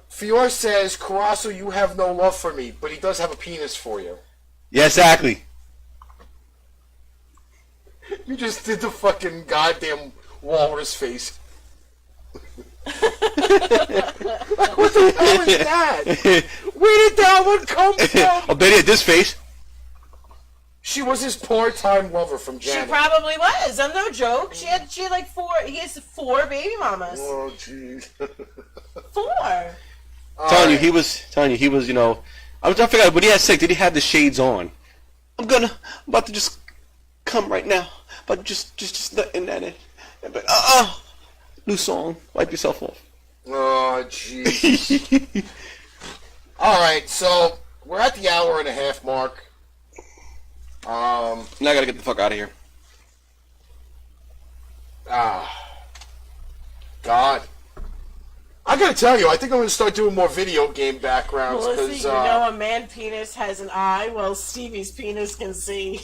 Speaker 3: Fior says, Carasso, you have no love for me, but he does have a penis for you.
Speaker 2: Yeah, exactly.
Speaker 3: You just did the fucking goddamn walrus face. What the hell is that? Where did that one come from?
Speaker 2: Oh, Betty, at this face.
Speaker 3: She was his part-time lover from
Speaker 4: She
Speaker 3: Janet.
Speaker 4: probably was. I'm no joke. She had like 4. He has 4 baby mamas.
Speaker 3: Oh, jeez.
Speaker 4: 4.
Speaker 2: Telling you, he was. I'm trying to figure out when he had sex. Did he have the shades on? I'm about to just come right now. But just letting that in. But new song. Wipe yourself off.
Speaker 3: Oh, jeez. All right, so we're at the hour and a half mark.
Speaker 2: Now I gotta get the fuck out of here.
Speaker 3: God. I gotta tell you, I think I'm gonna start doing more video game backgrounds
Speaker 4: Melissa,
Speaker 3: because
Speaker 4: you know a man penis has an eye. Well, Stevie's penis can see.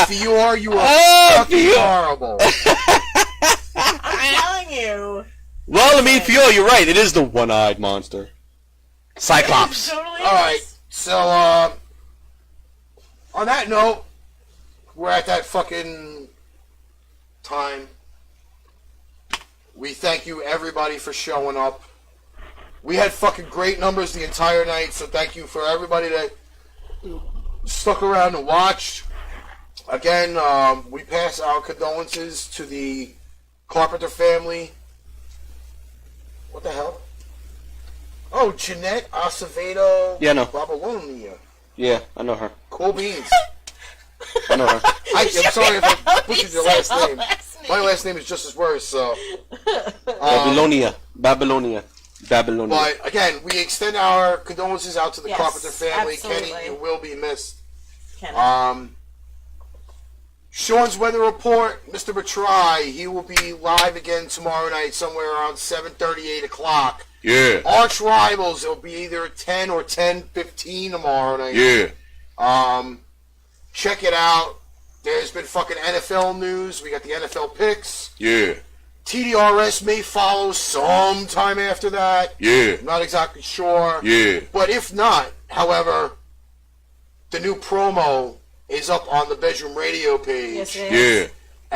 Speaker 3: Fior, you are fucking horrible.
Speaker 4: I'm telling you.
Speaker 2: Well, I mean, Fior, you're right. It is the one-eyed monster. Cyclops.
Speaker 4: Totally
Speaker 3: All right,
Speaker 4: is.
Speaker 3: so on that note, we're at that fucking time. We thank you everybody for showing up. We had fucking great numbers the entire night, so thank you for everybody that stuck around and watched. Again, we pass our condolences to the Carpenter family. What the hell? Oh, Jeanette Acevedo.
Speaker 2: Yeah, I know.
Speaker 3: Babylonia.
Speaker 2: Yeah, I know her.
Speaker 3: Cool beans.
Speaker 2: I know her.
Speaker 3: I'm sorry if I butchered your last name. My last name is just as worse, so.
Speaker 2: Babylonia.
Speaker 3: But again, we extend our condolences out to the
Speaker 4: Yes,
Speaker 3: Carpenter family.
Speaker 4: absolutely.
Speaker 3: Kenny, you will be missed.
Speaker 4: Kenny.
Speaker 3: Sean's weather report, Mr. Batry, he will be live again tomorrow night, somewhere around 7:30, 8 o'clock.
Speaker 6: Yeah.
Speaker 3: Arch Rivals, it'll be either 10 or 10:15 tomorrow night.
Speaker 6: Yeah.
Speaker 3: Check it out. There's been fucking NFL news. We got the NFL picks.
Speaker 6: Yeah.
Speaker 3: TDRS may follow sometime after that.
Speaker 6: Yeah.
Speaker 3: I'm not exactly sure.
Speaker 6: Yeah.
Speaker 3: But if not, however, the new promo is up on the Bedroom Radio page.
Speaker 4: Yes, it is.
Speaker 6: Yeah.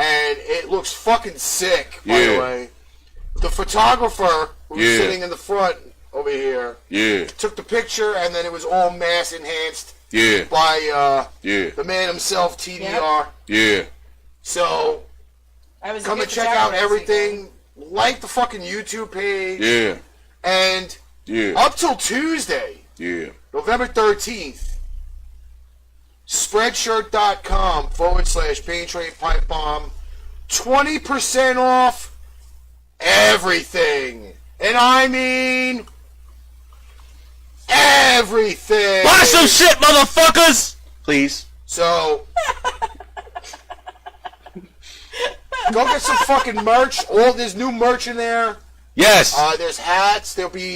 Speaker 3: And it looks fucking sick, by
Speaker 6: Yeah.
Speaker 3: the way. The photographer who's
Speaker 6: Yeah.
Speaker 3: sitting in the front over here
Speaker 6: Yeah.
Speaker 3: took the picture, and then it was all mass enhanced
Speaker 6: Yeah.
Speaker 3: by
Speaker 6: Yeah.
Speaker 3: the man himself, TDR.
Speaker 6: Yeah.
Speaker 3: So
Speaker 4: I was a
Speaker 3: come
Speaker 4: good
Speaker 3: and check out
Speaker 4: photographer this
Speaker 3: everything. Like the fucking YouTube page.
Speaker 6: Yeah.
Speaker 3: And
Speaker 6: Yeah.
Speaker 3: up till Tuesday,
Speaker 6: Yeah.
Speaker 3: November 13th, Spreadshirt.com/Pain Train Pipe Bomb. 20% off everything. And I mean everything.
Speaker 2: Buy some shit, motherfuckers! Please.
Speaker 3: So go get some fucking merch. There's new merch in there.
Speaker 2: Yes.
Speaker 3: There's hats. There'll be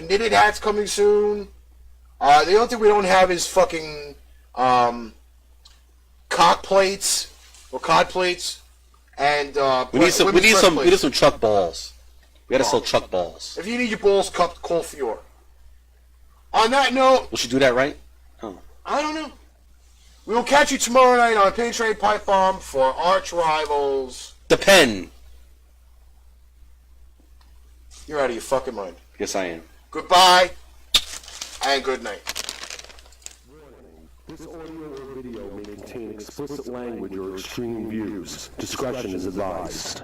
Speaker 3: knitted hats coming soon. The only thing we don't have is fucking cock plates or cod plates, and
Speaker 2: we need some. We
Speaker 3: women's
Speaker 2: need
Speaker 3: breast
Speaker 2: some. We
Speaker 3: plates.
Speaker 2: need some truck balls. We gotta sell truck balls.
Speaker 3: If you need your balls cupped, call Fior. On that note,
Speaker 2: Will she do that right? Oh.
Speaker 3: I don't know. We will catch you tomorrow night on Pain Train Pipe Bomb for Arch Rivals.
Speaker 2: The pen.
Speaker 3: You're out of your fucking mind.
Speaker 2: Yes, I am.
Speaker 3: Goodbye and good night.
Speaker 1: This audio or video may contain explicit language or extreme views. Discretion is advised.